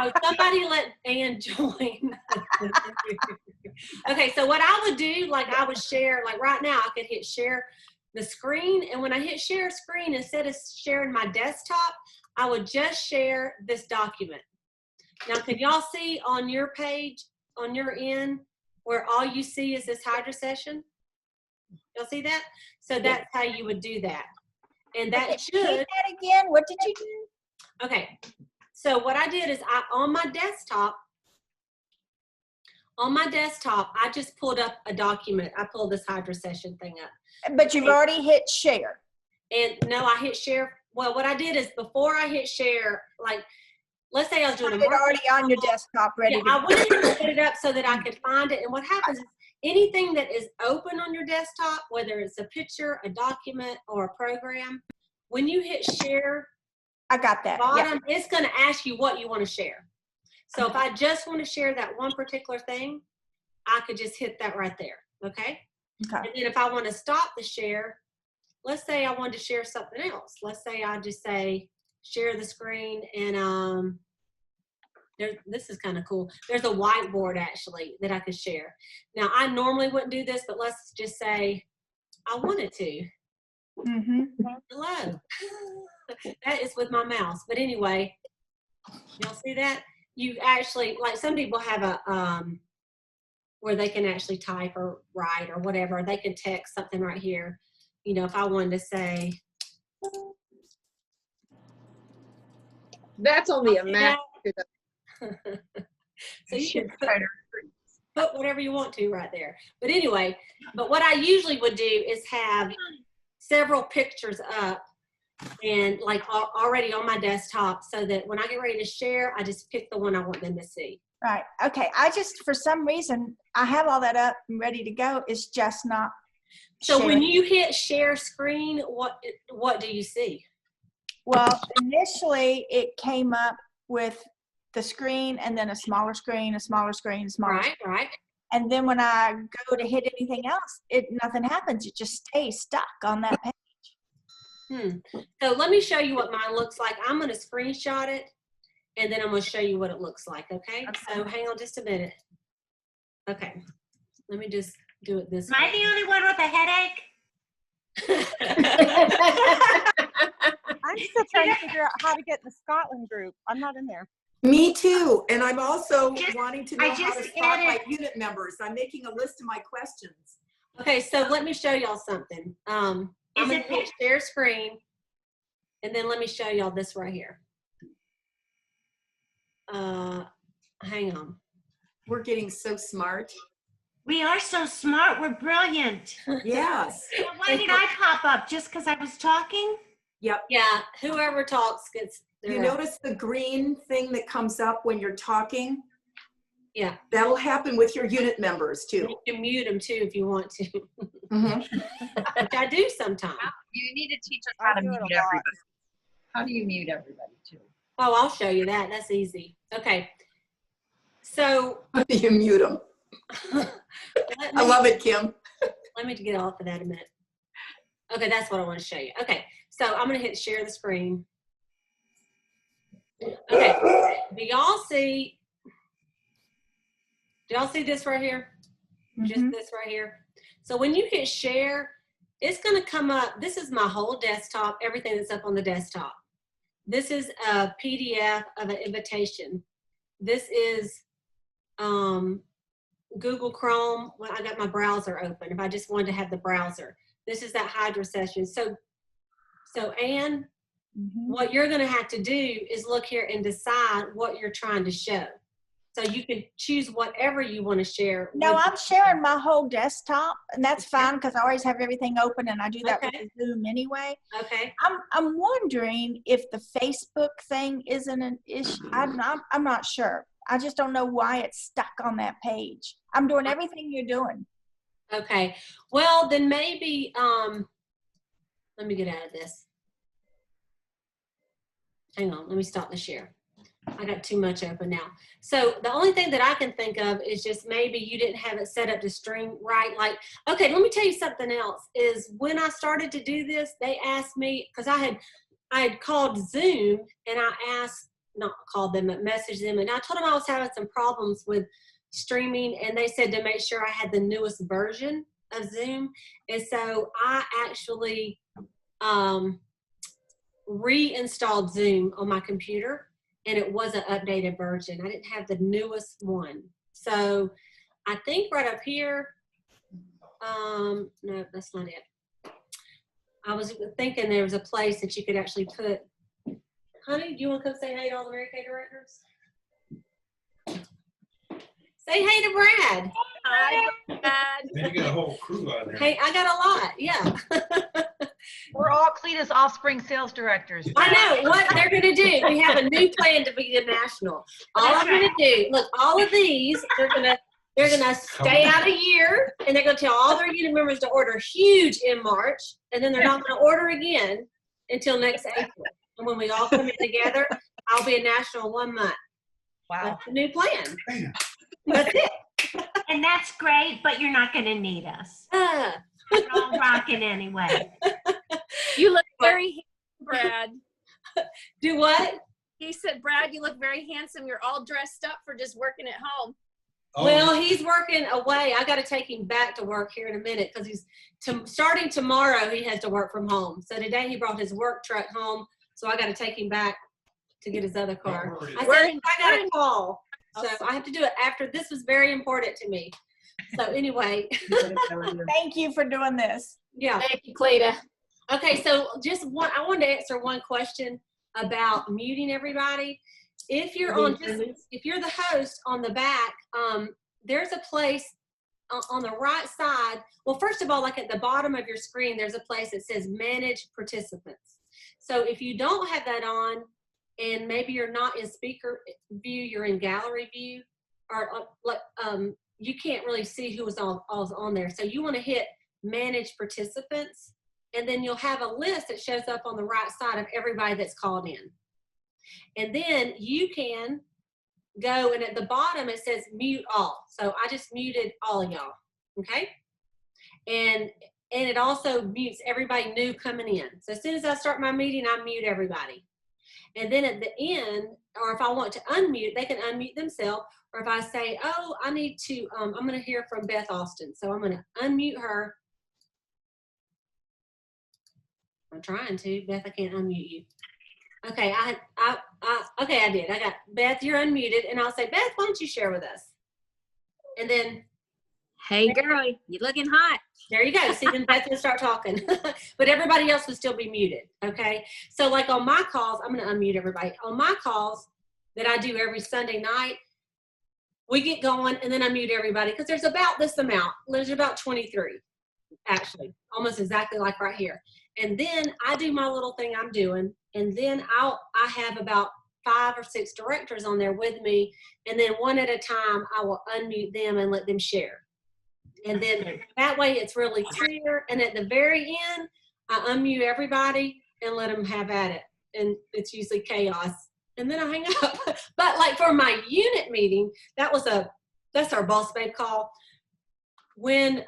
Oh, somebody let Ann join. Okay, so what I would do, I would share, right now, I could hit share the screen, and when I hit share screen, instead of sharing my desktop, I would just share this document. Now, can y'all see on your page, on your end, where all you see is this Hydra session? Y'all see that? So that's how you would do that. And that should. Say that again. What did you do? Okay. So what I did is on my desktop, I just pulled up a document. I pulled this Hydra session thing up. But you've already hit share. And no, I hit share. Well, what I did is before I hit share, let's say I was doing a already on your desktop ready to go. I went and put it up so that I could find it. And what happens is anything that is open on your desktop, whether it's a picture, a document, or a program, when you hit share, I got that. Bottom, it's going to ask you what you want to share. So if I just want to share that one particular thing, I could just hit that right there. Okay. And then if I want to stop the share, let's say I wanted to share something else. Let's say I just say share the screen, and this is kind of cool. There's a whiteboard actually that I could share. Now I normally wouldn't do this, but let's just say I wanted to. Mm-hmm. Hello. That is with my mouse. But anyway, y'all see that? You actually, some people have a, where they can actually type or write or whatever. They can text something right here. If I wanted to say. That's only a Mac. So you can put whatever you want to right there. But anyway, what I usually would do is have several pictures up and already on my desktop, so that when I get ready to share, I just pick the one I want them to see. Right. Okay. For some reason, I have all that up and ready to go. It's just not. So share. when you hit share screen, what do you see? Well, initially it came up with the screen and then a smaller screen, a smaller screen, a smaller screen. Right. And then when I go to hit anything else, nothing happens. It just stays stuck on that page. So let me show you what mine looks like. I'm going to screenshot it, and then I'm going to show you what it looks like, okay? So hang on just a minute. Okay. Let me just do it this way. Am I the only one with a headache? I'm still trying to figure out how to get in the Scotland group. I'm not in there. Me too. And I'm also wanting to know I how to just spot my added- unit members. I'm making a list of my questions. Okay, so let me show y'all something. I'm going to hit share screen, and then let me show y'all this right here. Hang on. We're getting so smart. We are so smart. We're brilliant. Yes. So why did I pop up? Just because I was talking? Yep. Yeah, whoever talks gets their You notice the green thing that comes up when you're talking? Yeah. That'll happen with your unit members too. You can mute them too if you want to, Mhm. which I do sometimes. You need to teach us how to do it mute a lot. everybody. How do you mute everybody too? Oh, I'll show you that. That's easy. Okay. So You mute them. I love it, Kim. Let me get off of that a minute. Okay, that's what I want to show you. Okay, so I'm going to hit share the screen. Okay, do y'all see this right here? Just this right here. So when you hit share, it's going to come up. This is my whole desktop, everything that's up on the desktop. This is a PDF of an invitation. This is Google Chrome. Well, I got my browser open. If I just wanted to have the browser, this is that Hydra session. So Anne, what you're going to have to do is look here and decide what you're trying to show. So you can choose whatever you want to share. No, I'm sharing my whole desktop, and that's fine because I always have everything open, and I do that with the Zoom anyway. Okay. I'm wondering if the Facebook thing isn't an issue. I'm not sure. I just don't know why it's stuck on that page. I'm doing everything you're doing. Okay. Well, then maybe, let me get out of this. Hang on, let me stop the share. I got too much open now. So the only thing that I can think of is just maybe you didn't have it set up to stream right. Like, okay, let me tell you something else is when I started to do this, they asked me, because I had called Zoom and I asked, not called them, but messaged them. And I told them I was having some problems with streaming, and they said to make sure I had the newest version of Zoom. And so I actually reinstalled Zoom on my computer, and it was an updated version. I didn't have the newest one. So I think right up here, no, that's not it. I was thinking there was a place that you could actually put, honey, do you want to come say hey to all the Mary Kay directors? Say hey to Brad. Hi, Brad. And you got a whole crew on there. Hey, I got a lot, yeah. We're all Cleta's offspring sales directors. I know what they're going to do. We have a new plan to be the national. All I'm going to do, look, all of these, they're going to stay out a year, and they're going to tell all their unit members to order huge in March, and then they're not going to order again until next April. And when we all come in together, I'll be a national 1 month. Wow. That's the new plan. That's it. And that's great, but you're not going to need us. We're all rocking anyway. You look very handsome, Brad. Do what? He said, Brad, you look very handsome. You're all dressed up for just working at home. Oh, Well, he's working away. I got to take him back to work here in a minute because he's starting tomorrow. He has to work from home. So today he brought his work truck home. So I got to take him back to get his other car. I said, I got a call. So I have to do it after. This was very important to me. So anyway. Thank you for doing this. Yeah. Thank you, Cleta. Okay, so just one, I wanted to answer one question about muting everybody. If you're if you're the host on the back, there's a place on the right side. Well, first of all, like at the bottom of your screen, there's a place that says manage participants. So if you don't have that on, and maybe you're not in speaker view, you're in gallery view, or you can't really see who was on there. So you want to hit manage participants, and then you'll have a list that shows up on the right side of everybody that's called in. And then you can go, and at the bottom it says mute all. So I just muted all of y'all, okay? And it also mutes everybody new coming in. So as soon as I start my meeting, I mute everybody. And then at the end, or if I want to unmute, they can unmute themselves. Or if I say, oh, I need to, I'm going to hear from Beth Austin. So I'm going to unmute her. I'm trying to. Beth, I can't unmute you. Okay, okay, I did. I got Beth, you're unmuted. And I'll say, Beth, why don't you share with us? And then. Hey, girl, you looking hot. There you go. See, then Beth will start talking. But everybody else will still be muted, okay? So like on my calls, I'm going to unmute everybody. On my calls that I do every Sunday night, we get going and then I mute everybody because there's about this amount. There's about 23, actually, almost exactly like right here. And then I do my little thing I'm doing, and then I have about 5 or 6 directors on there with me, and then one at a time, I will unmute them and let them share. And then that way it's really clear. And at the very end, I unmute everybody and let them have at it. And it's usually chaos. And then I hang up. But like for my unit meeting, that's our Boss Babe call. When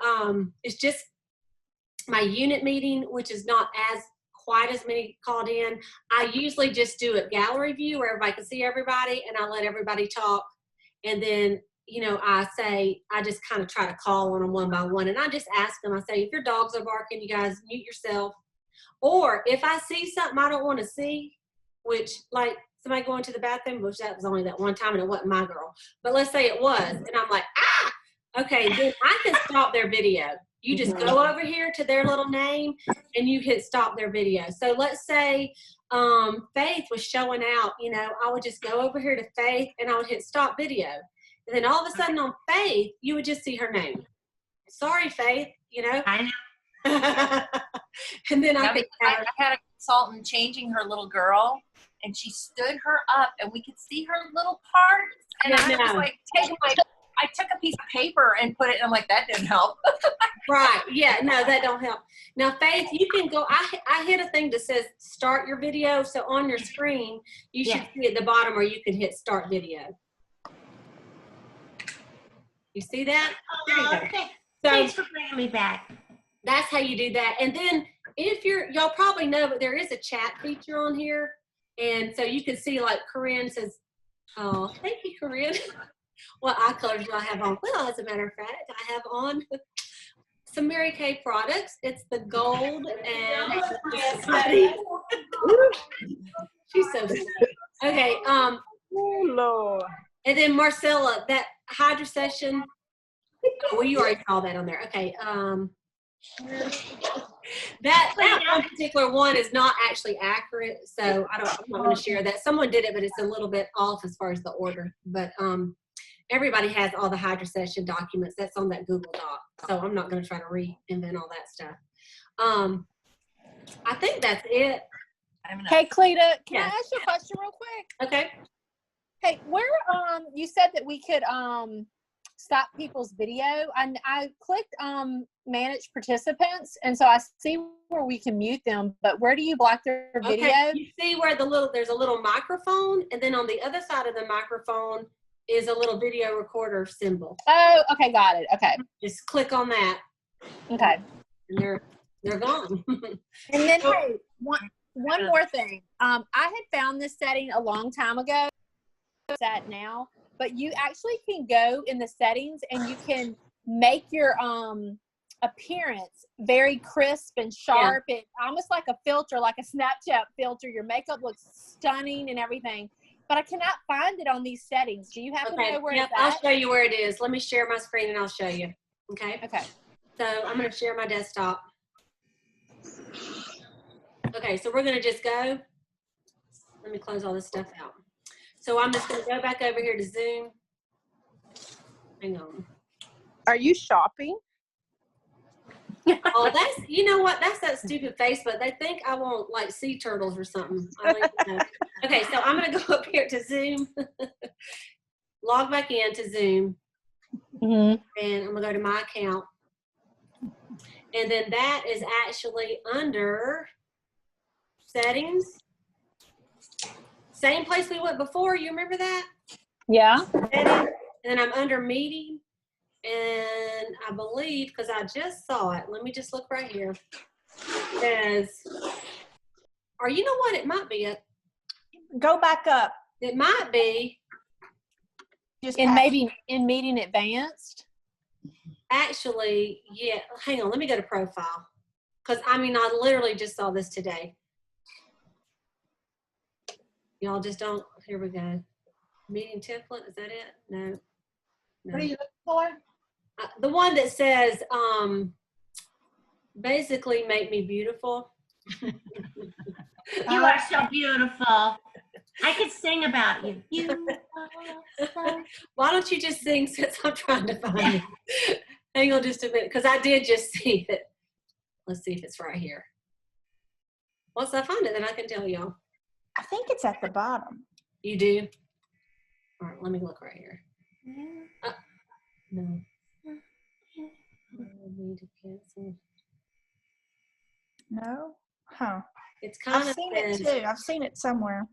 it's just my unit meeting, which is not as quite as many called in, I usually just do a gallery view where everybody can see everybody, and I let everybody talk. And then you know, I just kind of try to call on them one by one. And I just ask them, I say, if your dogs are barking, you guys mute yourself. Or if I see something I don't want to see, which like somebody going to the bathroom, which that was only that one time and it wasn't my girl. But let's say it was. And I'm like, okay, then I can stop their video. You just go over here to their little name and you hit stop their video. So let's say Faith was showing out, you know, I would just go over here to Faith and I would hit stop video. And then all of a sudden on Faith, you would just see her name. Sorry, Faith, you know. I know. And then I had a consultant changing her little girl, and she stood her up, and we could see her little parts. And I was like, I took a piece of paper and put it, and I'm like, that didn't help. Right. Yeah. No, that don't help. Now, Faith, you can go. I hit a thing that says start your video. So on your screen, you should see at the bottom, or you can hit start video. You see that? There you go. So, thanks for bringing me back. That's how you do that. And then if y'all probably know, but there is a chat feature on here. And so you can see like Corinne says, oh, thank you, Corinne. What eye colors do I have on? Well, as a matter of fact, I have on some Mary Kay products. It's the gold and she's so good. Okay. Oh, Lord. And then Marcella, that Hydra session. Oh, well, you already saw that on there. Okay. That one particular one is not actually accurate, so I'm not going to share that. Someone did it, but it's a little bit off as far as the order. But everybody has all the Hydra session documents. That's on that Google Doc, so I'm not going to try to reinvent all that stuff. I think that's it. Hey, Cleta, can I ask you a question real quick? Okay. Hey, where you said that we could stop people's video, and I clicked manage participants, and so I see where we can mute them, but where do you block their video? Okay. You see where there's a little microphone, and then on the other side of the microphone is a little video recorder symbol. Oh, okay, got it. Okay. Just click on that. Okay. And they're gone. And then hey, one more thing. I had found this setting a long time ago. That now, but you actually can go in the settings and you can make your appearance very crisp and sharp. It almost like a filter, like a Snapchat filter. Your makeup looks stunning and everything, but I cannot find it on these settings. Do you happen to know where it's at? I'll show you where it is. Let me share my screen and I'll show you. Okay. So I'm going to share my desktop. Okay, so we're going to just go. Let me close all this stuff out. So I'm just going to go back over here to Zoom. Hang on. Are you shopping? Oh, that's, you know what? That's that stupid Facebook. They think I want like sea turtles or something. Okay, so I'm going to go up here to Zoom. Log back in to Zoom. And I'm going to go to my account. And then that is actually under settings. Same place we went before. You remember that? Yeah. Settings. And then I'm under meeting. And I believe, because I just saw it, let me just look right here. It says, or you know what? It might be Go back up. It might be. Just in maybe in meeting advanced. Actually, yeah. Hang on. Let me go to profile. Because, I mean, I literally just saw this today. Y'all just don't. Here we go. Meeting template. Is that it? No. What are you looking for? The one that says, basically, make me beautiful. You are so beautiful. I could sing about you. You are so... Why don't you just sing since I'm trying to find it? Hang on just a minute, because I did just see it. Let's see if it's right here. Once I find it, then I can tell y'all. I think it's at the bottom. You do? All right, let me look right here. No. Need to cancel. No? Huh. It's kind I've of seen it too. I've seen it somewhere.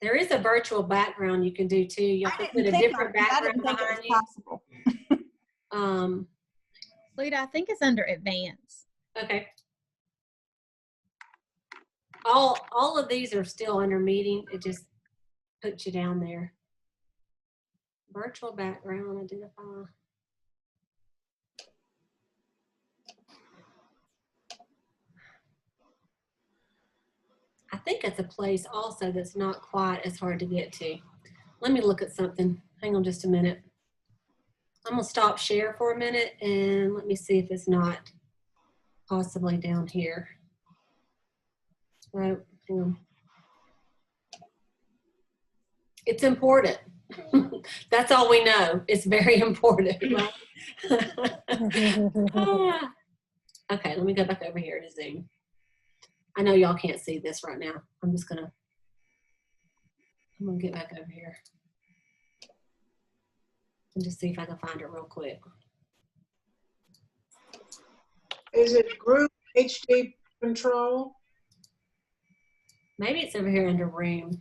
There is a virtual background you can do too. You have to put a different background behind you. Possible. Lita, I think it's under advanced. Okay. All of these are still under meeting. It just puts you down there. Virtual background, identify. I think it's a place also that's not quite as hard to get to. Let me look at something. Hang on just a minute. I'm gonna stop share for a minute and let me see if it's not possibly down here. Oh, hang on. It's important. That's all we know. It's very important. Right? Okay, let me go back over here to Zoom. I know y'all can't see this right now. I'm gonna get back over here and just see if I can find it real quick. Is it group HD control? Maybe it's over here under room.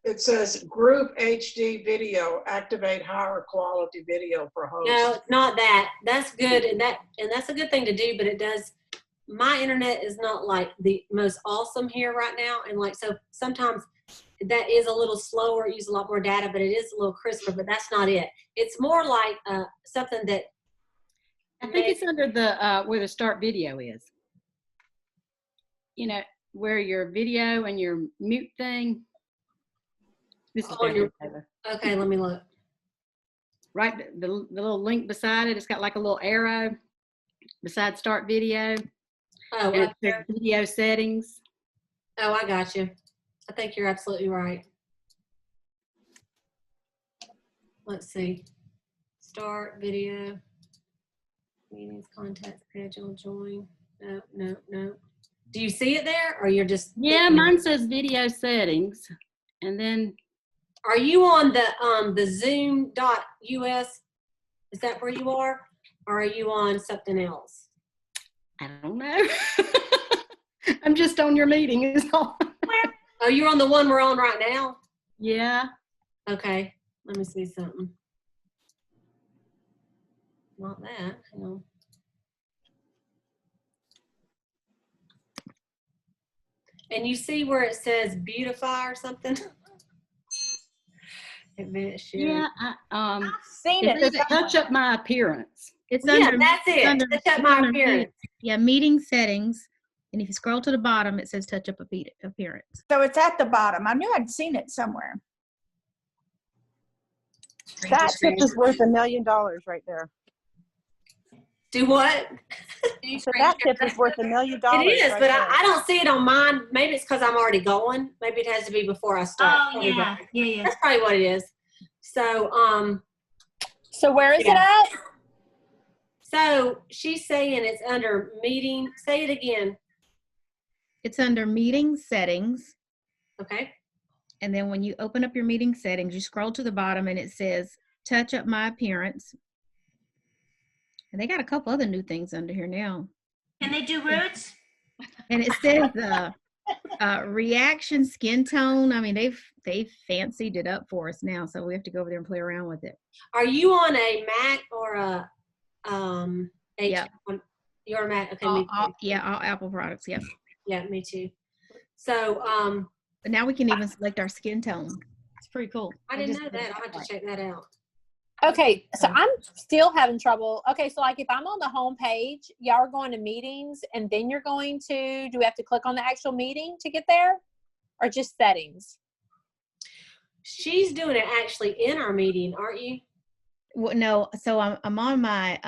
It says group HD video, activate higher quality video for hosts. No, it's not that. That's good, and that's a good thing to do, but it does. My internet is not like the most awesome here right now, and like so sometimes that is a little slower, it uses a lot more data, but it is a little crisper, but that's not it. It's more like something that I think it's under the where the start video is. You know, where your video and your mute thing. This is okay, let me look. Right, the little link beside it, it's got like a little arrow beside start video. Oh, and it says video settings. Oh, I got you. I think you're absolutely right. Let's see. Start video. Meetings, contact, schedule, join. No, no, no. Do you see it there, or you're just? Yeah, mine says video settings, and then. Are you on the Zoom.us? Is that where you are, or are you on something else? I don't know. I'm just on your meeting. Is all. Oh, you're on the one we're on right now? Yeah. Okay. Let me see something. Not that. Hang on. And you see where it says beautify or something? Yeah, I've seen it. Touch up my appearance. It's under, that's it. Touch up my appearance. Yeah, meeting settings. And if you scroll to the bottom, it says touch up appearance. So it's at the bottom. I knew I'd seen it somewhere. That tip is worth $1 million right there. Do what? So that tip is worth $1 million. It is, right but there. I don't see it on mine. Maybe it's because I'm already going. Maybe it has to be before I start. Oh, yeah. Yeah. That's probably what it is. So, So where is it at? So she's saying it's under meeting. Say it again. It's under meeting settings. Okay. And then when you open up your meeting settings, you scroll to the bottom and it says touch up my appearance. And they got a couple other new things under here now. Can they do roots? And it says reaction skin tone. I mean, they've fancied it up for us now, so we have to go over there and play around with it. Are you on a Mac or a Yep. You're a Mac? Okay, me too. All Apple products. Yep. Yeah, me too. So but now we can even select our skin tone. It's pretty cool. I didn't know that. I'll have to check that out. Okay, so I'm still having trouble. Okay, so like if I'm on the home page, y'all are going to meetings, and then you're going to, do we have to click on the actual meeting to get there, or just settings? She's doing it actually in our meeting, aren't you? Well, no, so I'm on my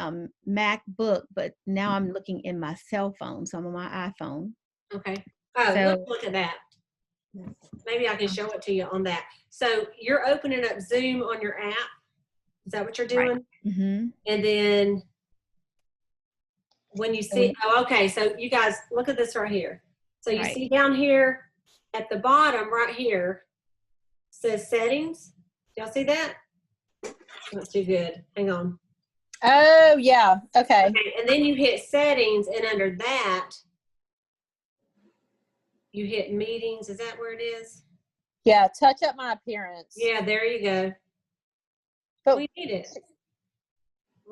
MacBook, but now I'm looking in my cell phone. So I'm on my iPhone. Okay. Oh, So- look at that. Maybe I can show it to you on that. So you're opening up Zoom on your app. Is that what you're doing? Right. Mm-hmm. And then when you see, oh, okay. So you guys look at this right here. So you Right. see down here at the bottom right here says settings. Y'all see that? Not too good. Hang on. Oh, yeah. Okay. Okay. And then you hit settings, and under that, you hit meetings. Is that where it is? Yeah, touch up my appearance. Yeah, there you go. But we need it.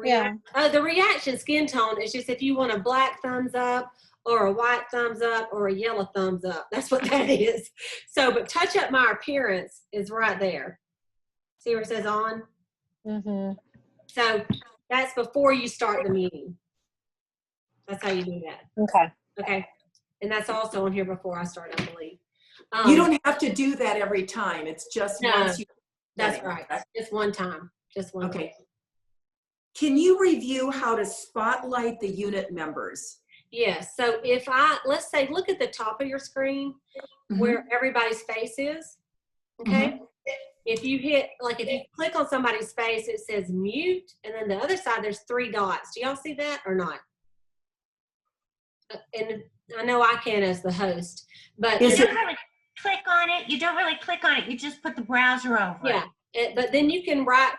Yeah. The reaction skin tone is just if you want a black thumbs up or a white thumbs up or a yellow thumbs up. That's what that is. So, but touch up my appearance is right there. See where it says on? Mm-hmm. So that's before you start the meeting. That's how you do that. Okay. Okay. And that's also on here before I start, I believe. You don't have to do that every time. It's just No, once you. that's right. Just one time. Just one time. Okay. Can you review how to spotlight the unit members? Yes. So if let's say, look at the top of your screen where everybody's face is. Okay. If you hit, like if you click on somebody's face, it says mute. And then the other side, there's 3 dots. Do y'all see that or not? And I know I can as the host, but you don't really click on it. You don't really click on it. You just put the browser over it. Yeah. But then you can right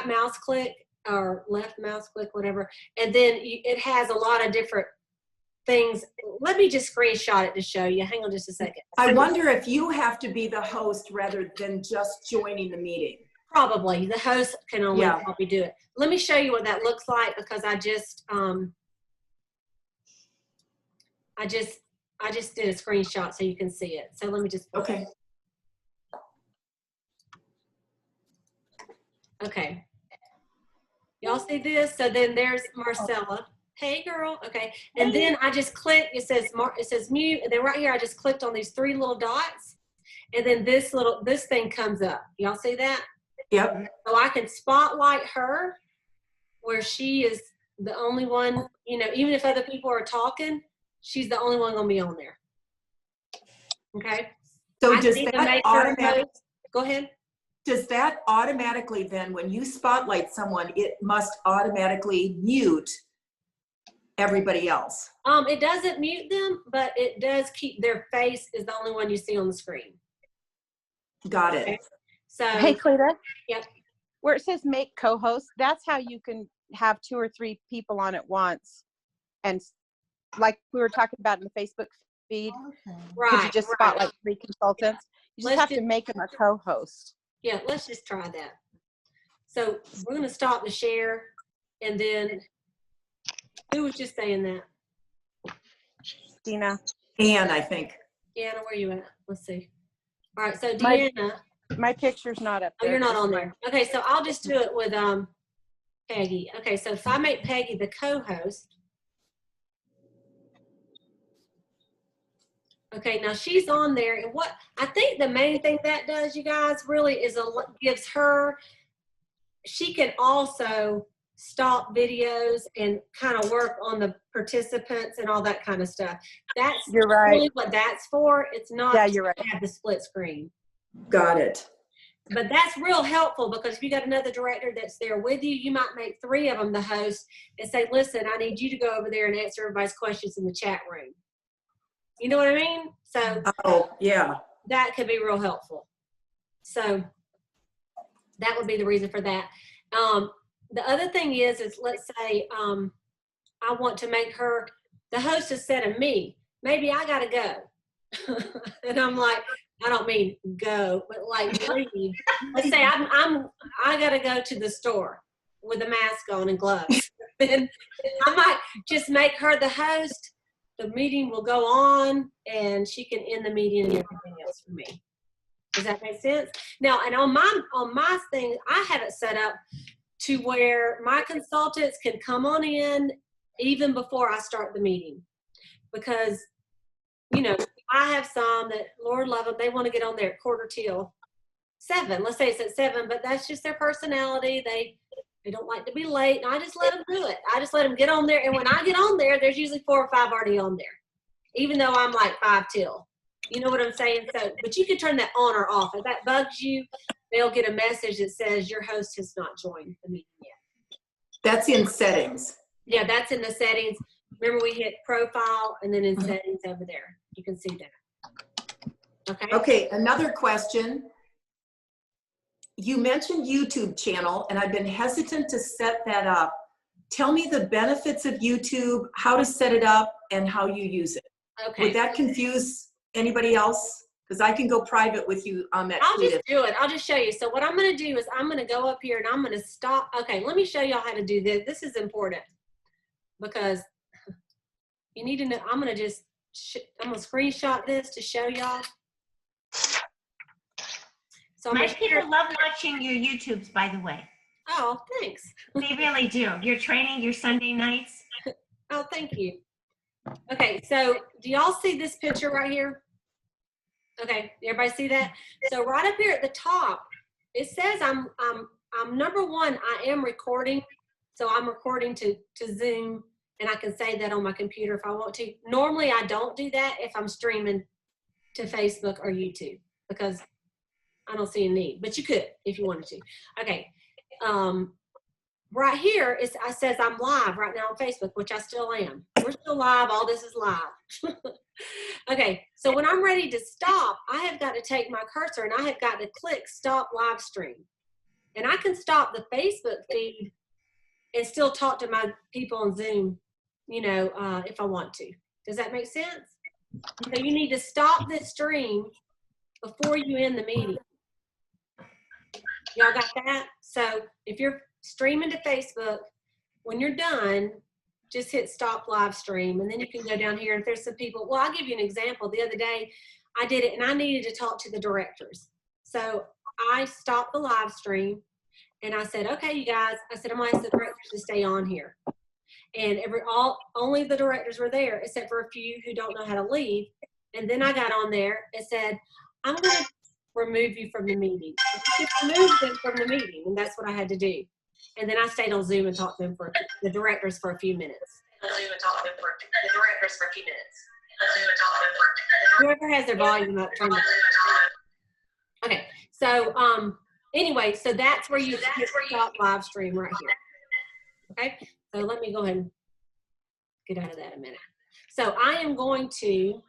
mouse click or left mouse click, whatever. And then it has a lot of different things. Let me just screenshot it to show you. Hang on just a second. I wonder if you have to be the host rather than just joining the meeting. Probably. The host can only probably do it. Let me show you what that looks like because I just did a screenshot so you can see it. So let me just. Okay. Okay. Y'all see this? So then there's Marcella. Hey girl. Okay. And then I just click, it says mute. And then right here, I just clicked on these 3 little dots. And then this thing comes up. Y'all see that? Yep. So I can spotlight her where she is the only one, even if other people are talking, she's the only one going to be on there. Okay. So does that automatically, go ahead. Does that automatically then, when you spotlight someone, it must automatically mute everybody else? It doesn't mute them, but it does keep their face is the only one you see on the screen. Got it. Okay. So Hey, Cleta. Yep. Where it says make co-host, that's how you can have 2 or 3 people on at once. And like we were talking about in the Facebook feed, right, you just spotlight 3 consultants. You just have to make them a co-host. Yeah, let's just try that. So we're going to stop the share, and then who was just saying that? Dina. Ann, I think. Deanna, where are you at? Let's see. All right, so Deanna. My picture's not up there. Oh, you're not on there. Okay, so I'll just do it with Peggy. Okay, so if I make Peggy the co-host. Okay, now she's on there, and what I think the main thing that does, you guys, really is gives her. She can also stop videos and kind of work on the participants and all that kind of stuff. That's you're right. Really what that's for. It's not. Yeah, you're right. To have the split screen. Got it. But that's real helpful because if you got another director that's there with you, you might make 3 of them the host and say, "Listen, I need you to go over there and answer everybody's questions in the chat room." You know what I mean? So yeah, that could be real helpful. So that would be the reason for that. the other thing is let's say I want to make her the host instead of me. Maybe I gotta go. And I'm like, I don't mean go, but like leave. Let's say I gotta go to the store with a mask on and gloves. Then I might just make her the host. The meeting will go on and she can end the meeting and everything else for me. Does that make sense? Now, and on my thing, I have it set up to where my consultants can come on in even before I start the meeting. Because, you know, I have some that, Lord love them, they want to get on there at 6:45. Let's say it's at 7, but that's just their personality. They don't like to be late, and I just let them do it. I just let them get on there, and when I get on there, there's usually 4 or 5 already on there, even though I'm like 5 till. You know what I'm saying? So, but you can turn that on or off. If that bugs you, they'll get a message that says your host has not joined the meeting yet. That's in settings. Yeah, that's in the settings. Remember, we hit profile and then in settings over there. You can see that. Okay. Okay, another question. You mentioned YouTube channel, and I've been hesitant to set that up. Tell me the benefits of YouTube, how to set it up, and how you use it. Okay. Would that confuse anybody else? Because I can go private with you on that. I'll just do it. I'll just show you. So what I'm going to do is I'm going to go up here and I'm going to stop. Okay, let me show y'all how to do this. This is important because you need to know. I'm going to just, I'm going to screenshot this to show y'all. So My people love watching your YouTubes, by the way. Oh, thanks. They really do. Your training, your Sunday nights. Oh, thank you. Okay, so do y'all see this picture right here? Okay, everybody see that? So right up here at the top, it says I'm number one, I am recording. So I'm recording to Zoom, and I can say that on my computer if I want to. Normally I don't do that if I'm streaming to Facebook or YouTube because I don't see a need, but you could if you wanted to. Okay, right here it says I'm live right now on Facebook, which I still am. We're still live. All this is live. Okay, so when I'm ready to stop, I have got to take my cursor and I have got to click stop live stream. And I can stop the Facebook feed and still talk to my people on Zoom, you know, if I want to. Does that make sense? So you need to stop this stream before you end the meeting. Y'all got that? So if you're streaming to Facebook, when you're done, just hit stop live stream, and then you can go down here. If there's some people, well, I'll give you an example. The other day, I did it, and I needed to talk to the directors. So I stopped the live stream, and I said, okay, you guys, I said, I'm going to ask the directors to stay on here. And only the directors were there, except for a few who don't know how to leave. And then I got on there and said, I'm going to remove you from the meeting. You can remove them from the meeting, and that's what I had to do. And then I stayed on Zoom and talked to them the directors for a few minutes. Whoever has their volume up, turn it. Okay, so anyway, so that's where you stop live stream right here. Okay, so let me go ahead and get out of that a minute. So I am going to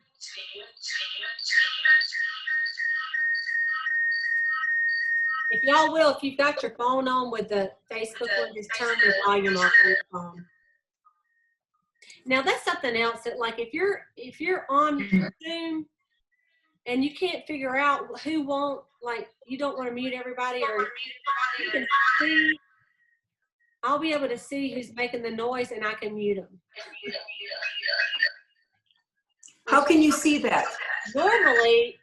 if y'all will, if you've got your phone on with the Facebook one, just turn your volume off on your phone. Now that's something else that, like, if you're on Zoom and you can't figure out who won't, like, you don't want to mute everybody, or you can see, I'll be able to see who's making the noise and I can mute them. How can you see that? Normally,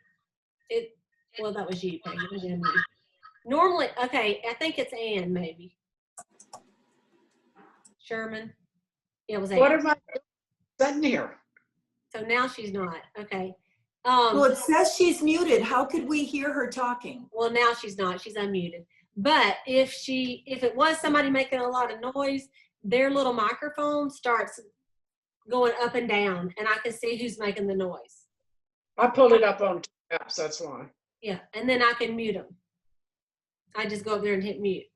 well, that was you, Peggy. Normally, okay, I think it's Ann, maybe. Sherman. Yeah, it was Ann. What am I sitting here? So now she's not. Okay. Well, it says she's muted. How could we hear her talking? Well, now she's not. She's unmuted. But if it was somebody making a lot of noise, their little microphone starts going up and down, and I can see who's making the noise. I pulled it up on apps, that's why. Yeah, and then I can mute them. I just go up there and hit mute.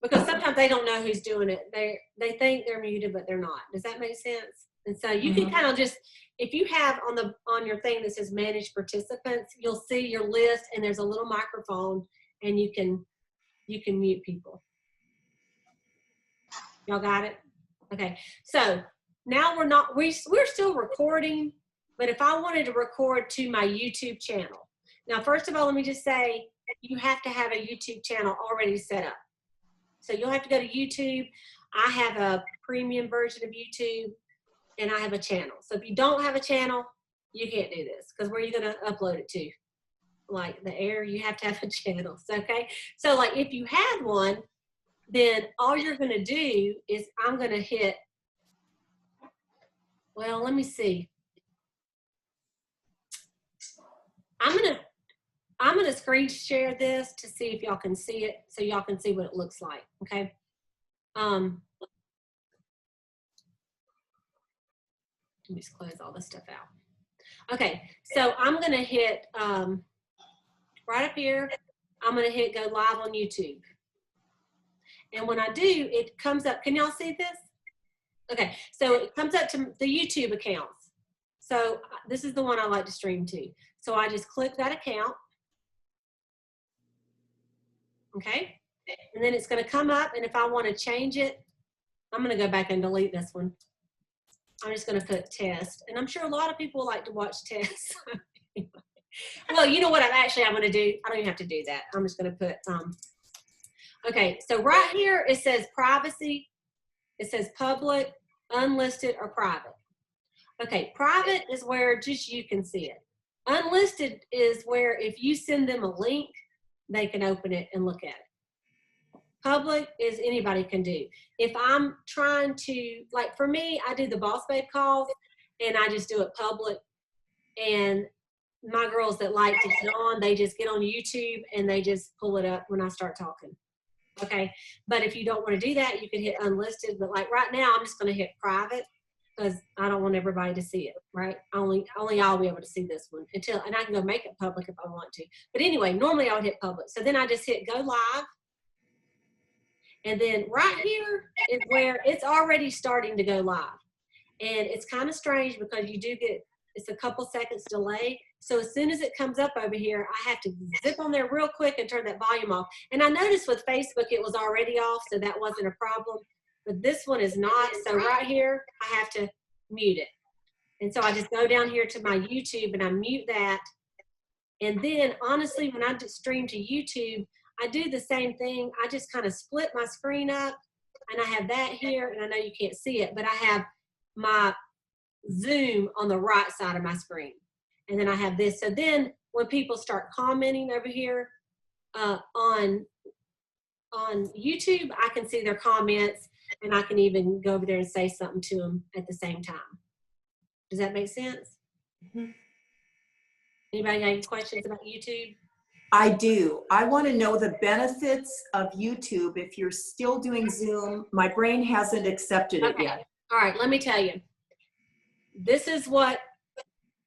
Because sometimes they don't know who's doing it. They think they're muted, but they're not. Does that make sense? And so you can kind of just, if you have on your thing that says manage participants, you'll see your list and there's a little microphone and you can mute people. Y'all got it? Okay. So now we're still recording, but if I wanted to record to my YouTube channel. Now, first of all, let me just say, you have to have a YouTube channel already set up. So you'll have to go to YouTube. I have a premium version of YouTube, and I have a channel. So if you don't have a channel, you can't do this, because where are you going to upload it to? Like the air, you have to have a channel. Okay. So like if you had one, then all you're going to do is I'm going to hit, well, let me see. I'm going to screen share this to see if y'all can see it, so y'all can see what it looks like. Okay. Let me just close all this stuff out. Okay. So I'm going to hit right up here. I'm going to hit go live on YouTube. And when I do, it comes up. Can y'all see this? Okay, so it comes up to the YouTube accounts. So this is the one I like to stream to. So I just click that account. Okay, and then it's going to come up. And if I want to change it, I'm going to go back and delete this one. I'm just going to put test. And I'm sure a lot of people like to watch tests. Well, you know what I'm going to do? I don't even have to do that. I'm just going to put okay, so right here it says privacy, it says public, unlisted, or private. Okay, private is where just you can see it. Unlisted is where if you send them a link, they can open it and look at it. Public is anybody can do. If I'm trying to, like for me, I do the Boss Babe calls and I just do it public. And my girls that like to get on, they just get on YouTube and they just pull it up when I start talking. Okay, but if you don't want to do that, you can hit unlisted. But like right now, I'm just going to hit private because I don't want everybody to see it, right? Only I'll be able to see this one and I can go make it public if I want to. But anyway, normally I would hit public. So then I just hit go live. And then right here is where it's already starting to go live. And it's kind of strange because you do get, it's a couple seconds delay. So as soon as it comes up over here, I have to zip on there real quick and turn that volume off. And I noticed with Facebook, it was already off, so that wasn't a problem. But this one is not. So right here, I have to mute it. And so I just go down here to my YouTube and I mute that. And then honestly, when I stream to YouTube, I do the same thing. I just kind of split my screen up and I have that here, and I know you can't see it, but I have my Zoom on the right side of my screen. And then I have this. So then when people start commenting over here on YouTube, I can see their comments and I can even go over there and say something to them at the same time. Does that make sense? Mm-hmm. Anybody got any questions about YouTube? I do. I want to know the benefits of YouTube if you're still doing Zoom. My brain hasn't accepted it yet. All right, let me tell you. This is what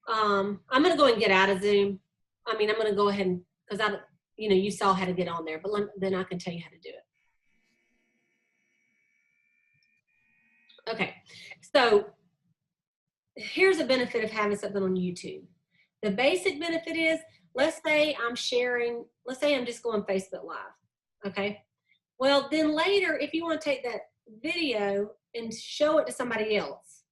I'm going to go and get out of Zoom. I mean, I'm going to go ahead and, because you saw how to get on there, but then I can tell you how to do it. Okay, so here's a benefit of having something on YouTube. The basic benefit is, let's say I'm sharing, let's say I'm just going Facebook Live, okay? Well, then later, if you want to take that video and show it to somebody else,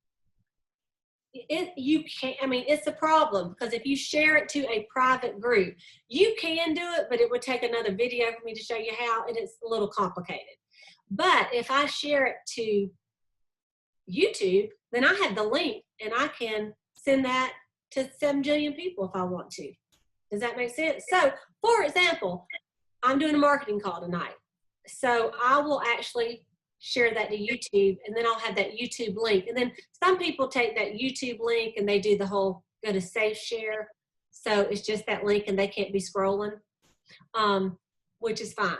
you can't, I mean, it's a problem because if you share it to a private group, you can do it, but it would take another video for me to show you how, and it's a little complicated. But if I share it to YouTube, then I have the link and I can send that to 7 billion people if I want to. Does that make sense? So, for example, I'm doing a marketing call tonight. So I will actually share that to YouTube, and then I'll have that YouTube link. And then some people take that YouTube link and they do the whole go to safe share. So it's just that link and they can't be scrolling, which is fine.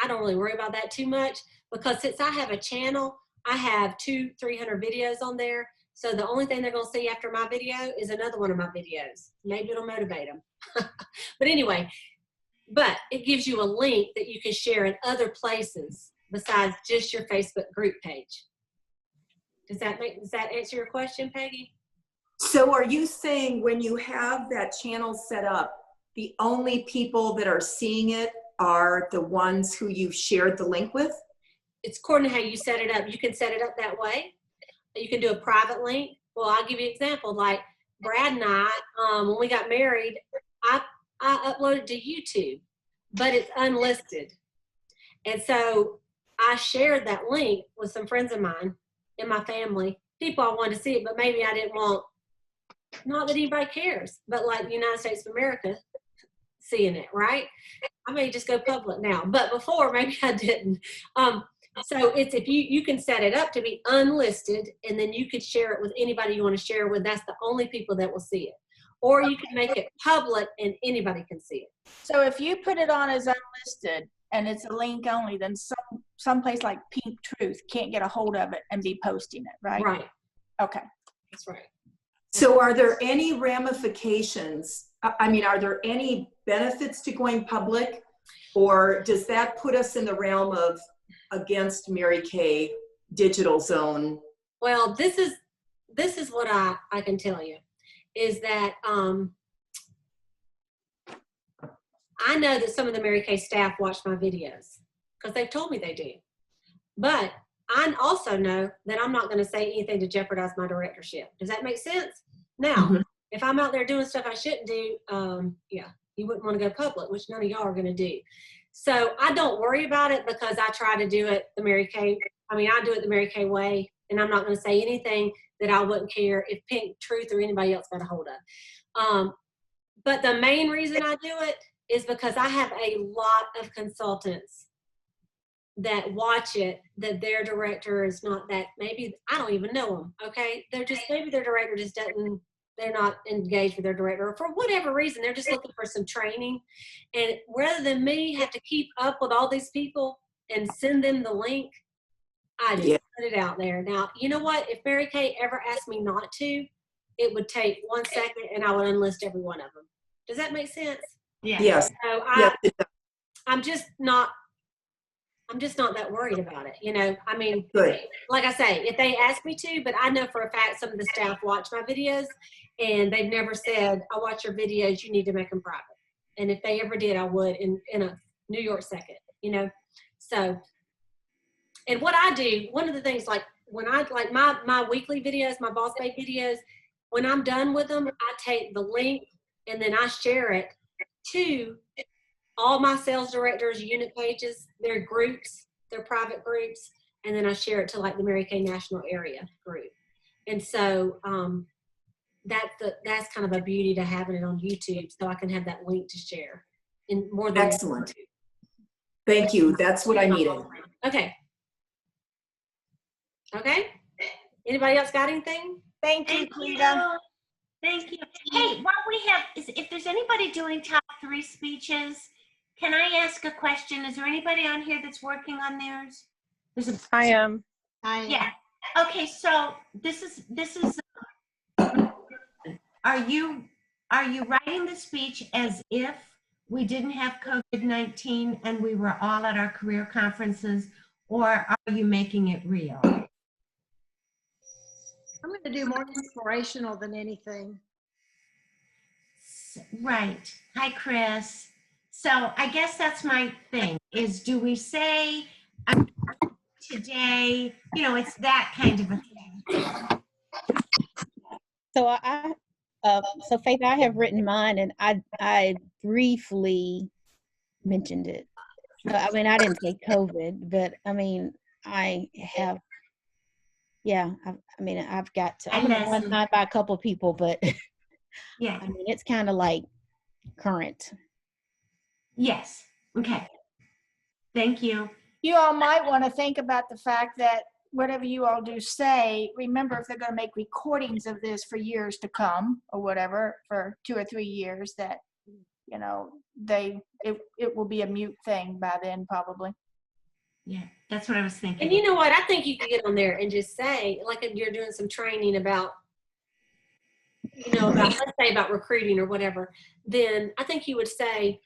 I don't really worry about that too much because since I have a channel, I have 200-300 videos on there. So the only thing they're going to see after my video is another one of my videos. Maybe it'll motivate them. But anyway, but it gives you a link that you can share in other places besides just your Facebook group page. Does that answer your question, Peggy? So are you saying when you have that channel set up, the only people that are seeing it are the ones who you've shared the link with? it's according to how you set it up. You can set it up that way. You can do a private link. Well, I'll give you an example. Like Brad and I, when we got married, I uploaded to YouTube, but it's unlisted. And so I shared that link with some friends of mine in my family. People I wanted to see it, but maybe I didn't want, not that anybody cares, but like the United States of America seeing it, right? I may just go public now, but before maybe I didn't. So it's, if you can set it up to be unlisted, and then you could share it with anybody you want to share with. That's the only people that will see it. Or you can make it public and anybody can see it. So if you put it on as unlisted and it's a link only, then some place like Pink Truth can't get a hold of it and be posting it, right? Right. Okay. That's right. So are there any ramifications? I mean, are there any benefits to going public, or does that put us in the realm of against Mary Kay digital zone? Well, this is what I can tell you is that I know that some of the Mary Kay staff watch my videos because they've told me they do. But I also know that I'm not going to say anything to jeopardize my directorship. Does that make sense? Now, if I'm out there doing stuff I shouldn't do, yeah, you wouldn't want to go public, which none of y'all are going to do. So I don't worry about it because I try to do it the Mary Kay. I mean, I do it the Mary Kay way, and I'm not going to say anything that I wouldn't care if Pink Truth or anybody else got a hold of. But the main reason I do it is because I have a lot of consultants that watch it, that their director is not that, maybe, I don't even know them, okay? They're just, maybe their director just doesn't, they're not engaged with their director, or for whatever reason, they're just looking for some training. And rather than me have to keep up with all these people and send them the link, I just put it out there. Now, you know what? If Mary Kay ever asked me not to, it would take 1 second and I would unlist every one of them. Does that make sense? Yeah. Yes. So I'm just not that worried about it. You know, I mean, like I say, if they ask me to, but I know for a fact some of the staff watch my videos and they've never said, I watch your videos, you need to make them private. And if they ever did, I would in a New York second, you know? So, and what I do, one of the things, like when I, like my weekly videos, my Boss Babe videos, when I'm done with them, I take the link and then I share it to all my sales directors' unit pages, their groups, their private groups, and then I share it to like the Mary Kay National Area group. And so that's kind of a beauty to having it on YouTube, so I can have that link to share in more than excellent. Thank you. That's what I needed. Okay. Okay. Anybody else got anything? Thank you, Cleta. Thank you. Hey, while we have, if there's anybody doing top 3 speeches, can I ask a question? Is there anybody on here that's working on theirs? I am. Yeah. Okay, so this is are you writing the speech as if we didn't have COVID-19 and we were all at our career conferences, or are you making it real? I'm going to do more inspirational than anything. Right. Hi, Chris. So I guess that's my thing, is do we say today, you know, it's that kind of a thing. So so Faith, I have written mine, and I briefly mentioned it. I mean, I didn't say COVID, but I mean, I have, yeah, I mean, I've got to, I'm going to by a couple of people, but yeah, I mean, it's kind of like current. Yes. Okay. Thank you. You all might want to think about the fact that whatever you all do say, remember, if they're going to make recordings of this for years to come or whatever, for 2 or 3 years, that, you know, it will be a mute thing by then probably. Yeah, that's what I was thinking. And you know what? I think you could get on there and just say, like if you're doing some training about, you know, about, let's say about recruiting or whatever, then I think you would say,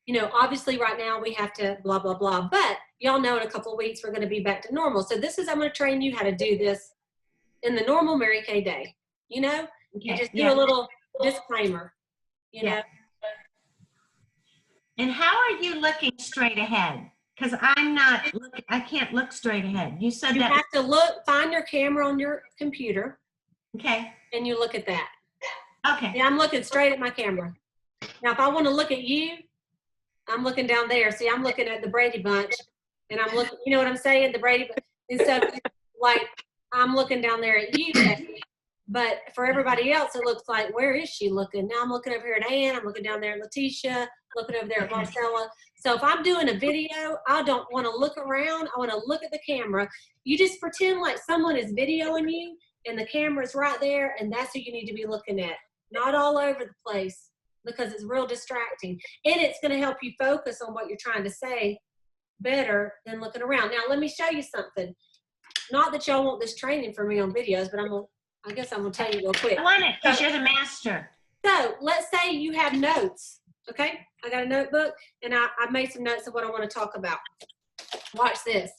you know, obviously right now we have to blah, blah, blah, but y'all know in a couple of weeks we're going to be back to normal. So this is, I'm going to train you how to do this in the normal Mary Kay day, you know, and just do a little disclaimer, you know. And how are you looking straight ahead? Because I can't look straight ahead. You said You that. have to find your camera on your computer. Okay. And you look at that. Okay. Yeah, I'm looking straight at my camera. Now, if I want to look at you, I'm looking down there. See, I'm looking at the Brady Bunch, and I'm looking, you know what I'm saying? The Brady Bunch. And so, like, I'm looking down there at you. But for everybody else, it looks like, where is she looking? Now I'm looking over here at Ann. I'm looking down there at Letitia, looking over there at Marcella. So if I'm doing a video, I don't want to look around. I want to look at the camera. You just pretend like someone is videoing you, and the camera's right there, and that's who you need to be looking at. Not all over the place, because it's real distracting. And it's going to help you focus on what you're trying to say better than looking around. Now, let me show you something. Not that y'all want this training from me on videos, but I guess I'm going to tell you real quick. I want it because you're the master. So let's say you have notes, okay? I got a notebook, and I made some notes of what I want to talk about. Watch this.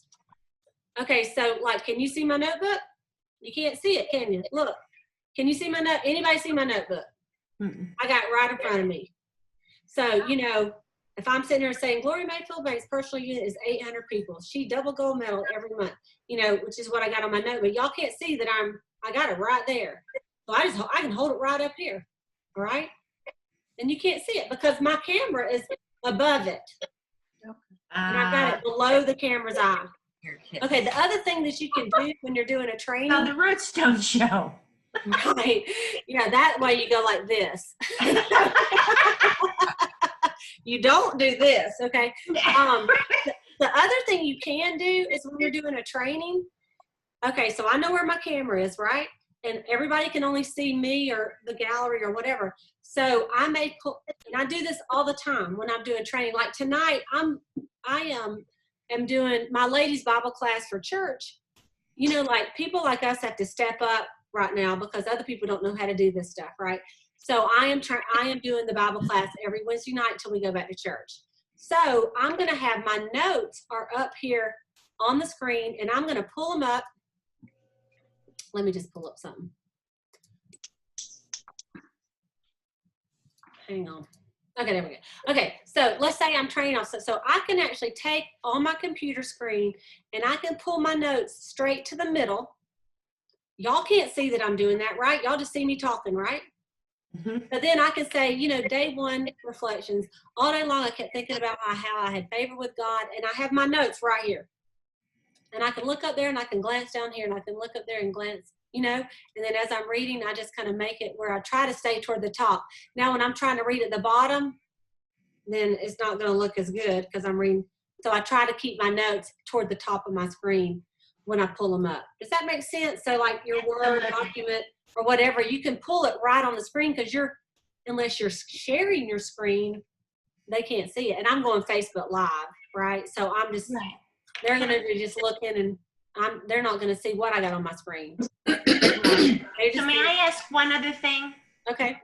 Okay, so, like, can you see my notebook? You can't see it, can you? Look. Can you see my note? Anybody see my notebook? I got it right in front of me. So, you know, if I'm sitting here saying, Gloria Mayfield Bank's personal unit is 800 people. She double gold medal every month, you know, which is what I got on my notebook. Y'all can't see that I got it right there. So I can hold it right up here, all right? And you can't see it because my camera is above it. And I've got it below the camera's eye. Okay, the other thing that you can do when you're doing a training. Oh, the roots don't show. Right. Yeah, that way you go like this. You don't do this, okay? The other thing you can do is when you're doing a training, okay, so I know where my camera is, right? And everybody can only see me or the gallery or whatever. So I do this all the time when I'm doing training. Like tonight, I am doing my ladies' Bible class for church. You know, like people like us have to step up right now because other people don't know how to do this stuff, right? So I am doing the Bible class every Wednesday night till we go back to church. So I'm going to have my notes are up here on the screen, and I'm going to pull them up. Let me just pull up something. Hang on. Okay, there we go. Okay, so let's say I'm training also. So I can actually take on my computer screen, and I can pull my notes straight to the middle. Y'all can't see that I'm doing that, right? Y'all just see me talking, right? But then I can say, you know, day one reflections. All day long I kept thinking about how I had favor with God, and I have my notes right here. And I can look up there, and I can glance down here, and I can look up there and glance, you know. And then as I'm reading, I just kind of make it where I try to stay toward the top. Now when I'm trying to read at the bottom, then it's not going to look as good because I'm reading. So I try to keep my notes toward the top of my screen when I pull them up. Does that make sense? So like your Word document or whatever, you can pull it right on the screen because unless you're sharing your screen, they can't see it. And I'm going Facebook Live, right? So I'm just, they're going to be just looking, and they're not going to see what I got on my screen. So may I ask one other thing? Okay.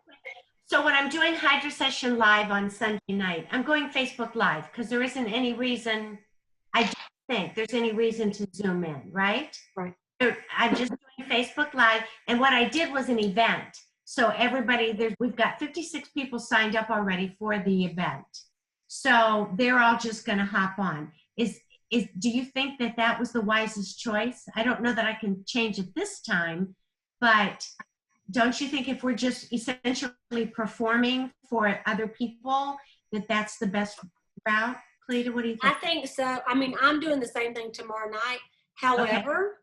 So when I'm doing Hydra Session Live on Sunday night, I'm going Facebook Live because there isn't any reason, I don't think there's any reason to Zoom in, right? Right. I'm just doing Facebook Live, and what I did was an event. So everybody, we've got 56 people signed up already for the event. So they're all just going to hop on. Do you think that was the wisest choice? I don't know that I can change it this time, but don't you think if we're just essentially performing for other people, that's the best route? Cleta, what do you think? I think so. I mean, I'm doing the same thing tomorrow night. However,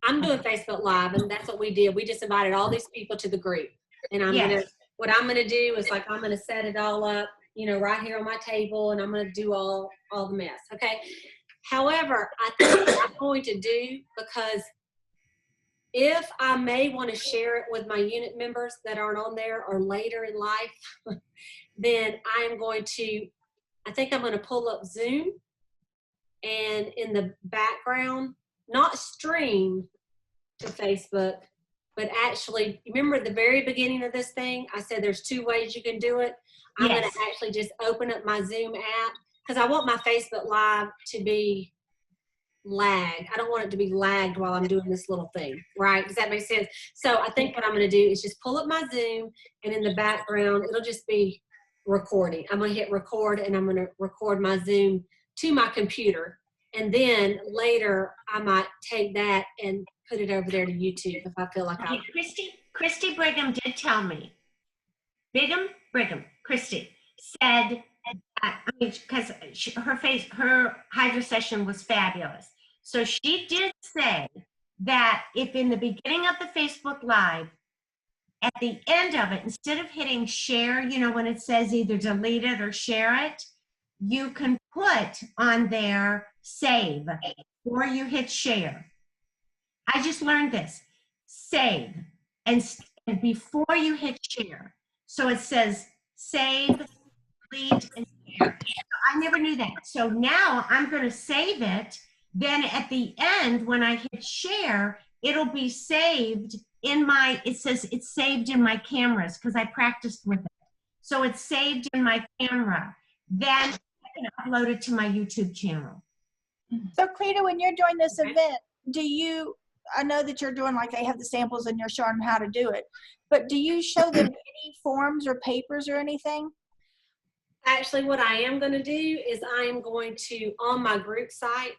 I'm doing Facebook Live, and that's what we did. We just invited all these people to the group. And what I'm gonna do is I'm gonna set it all up, you know, right here on my table, and I'm gonna do all the mess. Okay. However, I think what I'm going to do, because if I may want to share it with my unit members that aren't on there or later in life, then I think I'm going to pull up Zoom, and in the background, not stream to Facebook, but actually, remember at the very beginning of this thing, I said there's 2 ways you can do it. I'm going to actually just open up my Zoom app because I want my Facebook Live to be lagged. I don't want it to be lagged while I'm doing this little thing, right? Does that make sense? So I think what I'm going to do is just pull up my Zoom, and in the background, it'll just be recording. I'm going to hit record, and I'm going to record my Zoom to my computer. And then later I might take that and put it over there to YouTube if I feel like Okay, Christy Brigham did tell me. Christy said, I mean, because her hydro session was fabulous. So she did say that if in the beginning of the Facebook Live, at the end of it, instead of hitting share, you know, when it says either delete it or share it, you can put on there save or you hit share. I just learned this. Save and before you hit share. So it says save, delete, and share. I never knew that. So now I'm going to save it. Then at the end, when I hit share, it'll be saved in my, it says it's saved in my cameras because I practiced with it. So it's saved in my camera. Then I can upload it to my YouTube channel. So Cleta, when you're doing this event, I know that you're doing, like, they have the samples and you're showing them how to do it, but do you show them any forms or papers or anything? Actually, what I am going to do is I am going to, on my group site,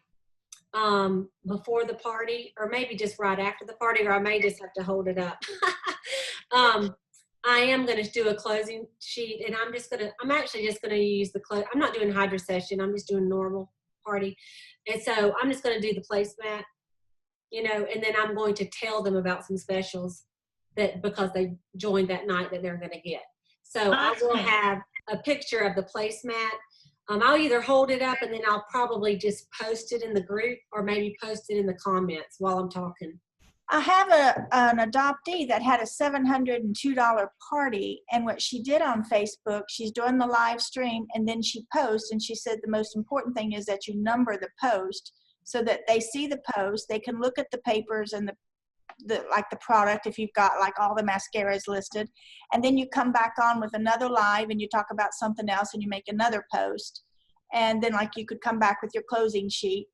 before the party, or maybe just right after the party, or I may just have to hold it up. I am going to do a closing sheet, and I'm actually just going to use I'm not doing hydro session, I'm just doing normal party. And so I'm just going to do the placemat, you know, and then I'm going to tell them about some specials that because they joined that night that they're going to get. So I will have a picture of the placemat. I'll either hold it up and then I'll probably just post it in the group or maybe post it in the comments while I'm talking. I have an adoptee that had a $702 party, and what she did on Facebook, she's doing the live stream and then she posts, and she said the most important thing is that you number the post so that they see the post, they can look at the papers and the product, if you've got like all the mascaras listed, and then you come back on with another live and you talk about something else and you make another post, and then like you could come back with your closing sheet.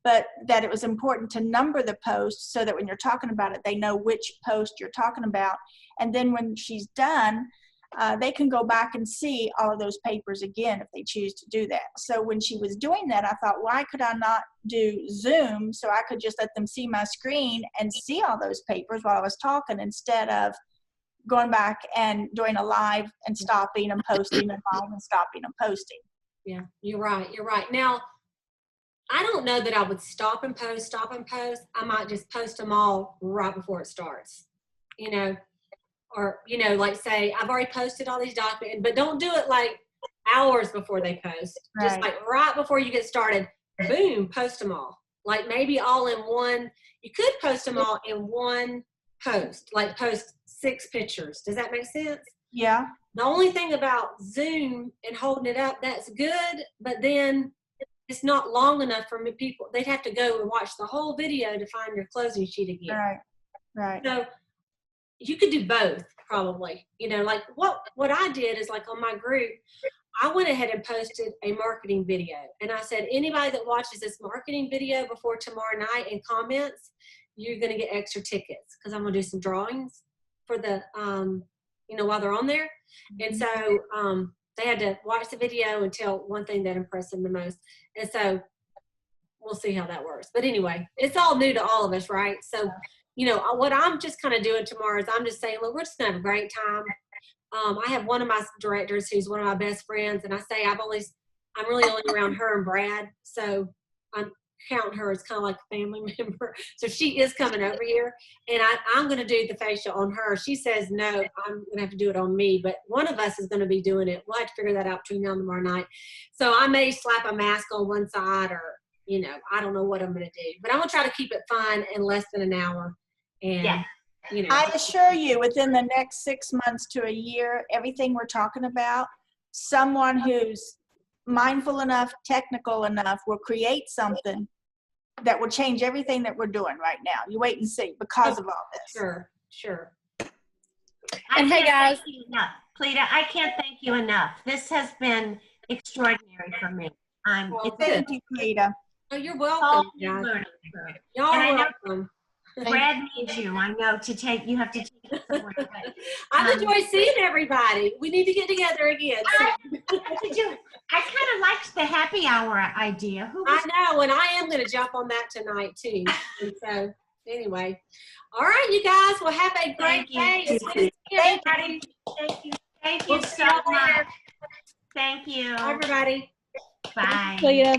But that it was important to number the posts so that when you're talking about it, they know which post you're talking about. And then when she's done, they can go back and see all of those papers again if they choose to do that. So when she was doing that, I thought, why could I not do Zoom so I could just let them see my screen and see all those papers while I was talking, instead of going back and doing a live and stopping and posting and live and stopping and posting. Yeah, you're right. You're right. Now, I don't know that I would stop and post. I might just post them all right before it starts, you know, or, you know, like say, I've already posted all these documents, but don't do it like hours before they post. Right. Just like right before you get started, boom, post them all. Like maybe all in one, you could post them all in one post, like post 6 pictures. Does that make sense? Yeah. The only thing about Zoom and holding it up, that's good, but then it's not long enough for people. They'd have to go and watch the whole video to find your closing sheet again. Right. So you could do both probably. You know, like what I did is like on my group, I went ahead and posted a marketing video. And I said, anybody that watches this marketing video before tomorrow night and comments, you're going to get extra tickets because I'm going to do some drawings for the, you know, while they're on there. And so, they had to watch the video and tell one thing that impressed them the most. And so we'll see how that works. But anyway, it's all new to all of us, right? So, you know, what I'm just kind of doing tomorrow is I'm just saying, look, we're just going to have a great time. I have one of my directors who's one of my best friends, and I say I'm really only around her and Brad. So I'm counting her as kind of like a family member. So she is coming over here, and I'm going to do the facial on her. She says, no, I'm going to have to do it on me, but one of us is going to be doing it. We'll have to figure that out between now and tomorrow night. So I may slap a mask on one side, or, you know, I don't know what I'm going to do, but I'm going to try to keep it fun in less than an hour. And, you know. I assure you, within the next 6 months to a year, everything we're talking about, someone who's mindful enough, technical enough, will create something that will change everything that we're doing right now. You wait and see because of all this. Sure. And hey guys, Cleta, I can't thank you enough. This has been extraordinary for me. Thank you, Cleta. Oh, you're welcome. Y'all are welcome. Brad needs you. I know you have to take I've enjoyed seeing everybody. We need to get together again. So. I kind of liked the happy hour idea. I know, and I am going to jump on that tonight too. And so, anyway, all right, you guys. Well, have a great day. It's good to see everybody. Thank you. Thank you We'll so see you much. later. Thank you. Bye, everybody. Bye. Leah.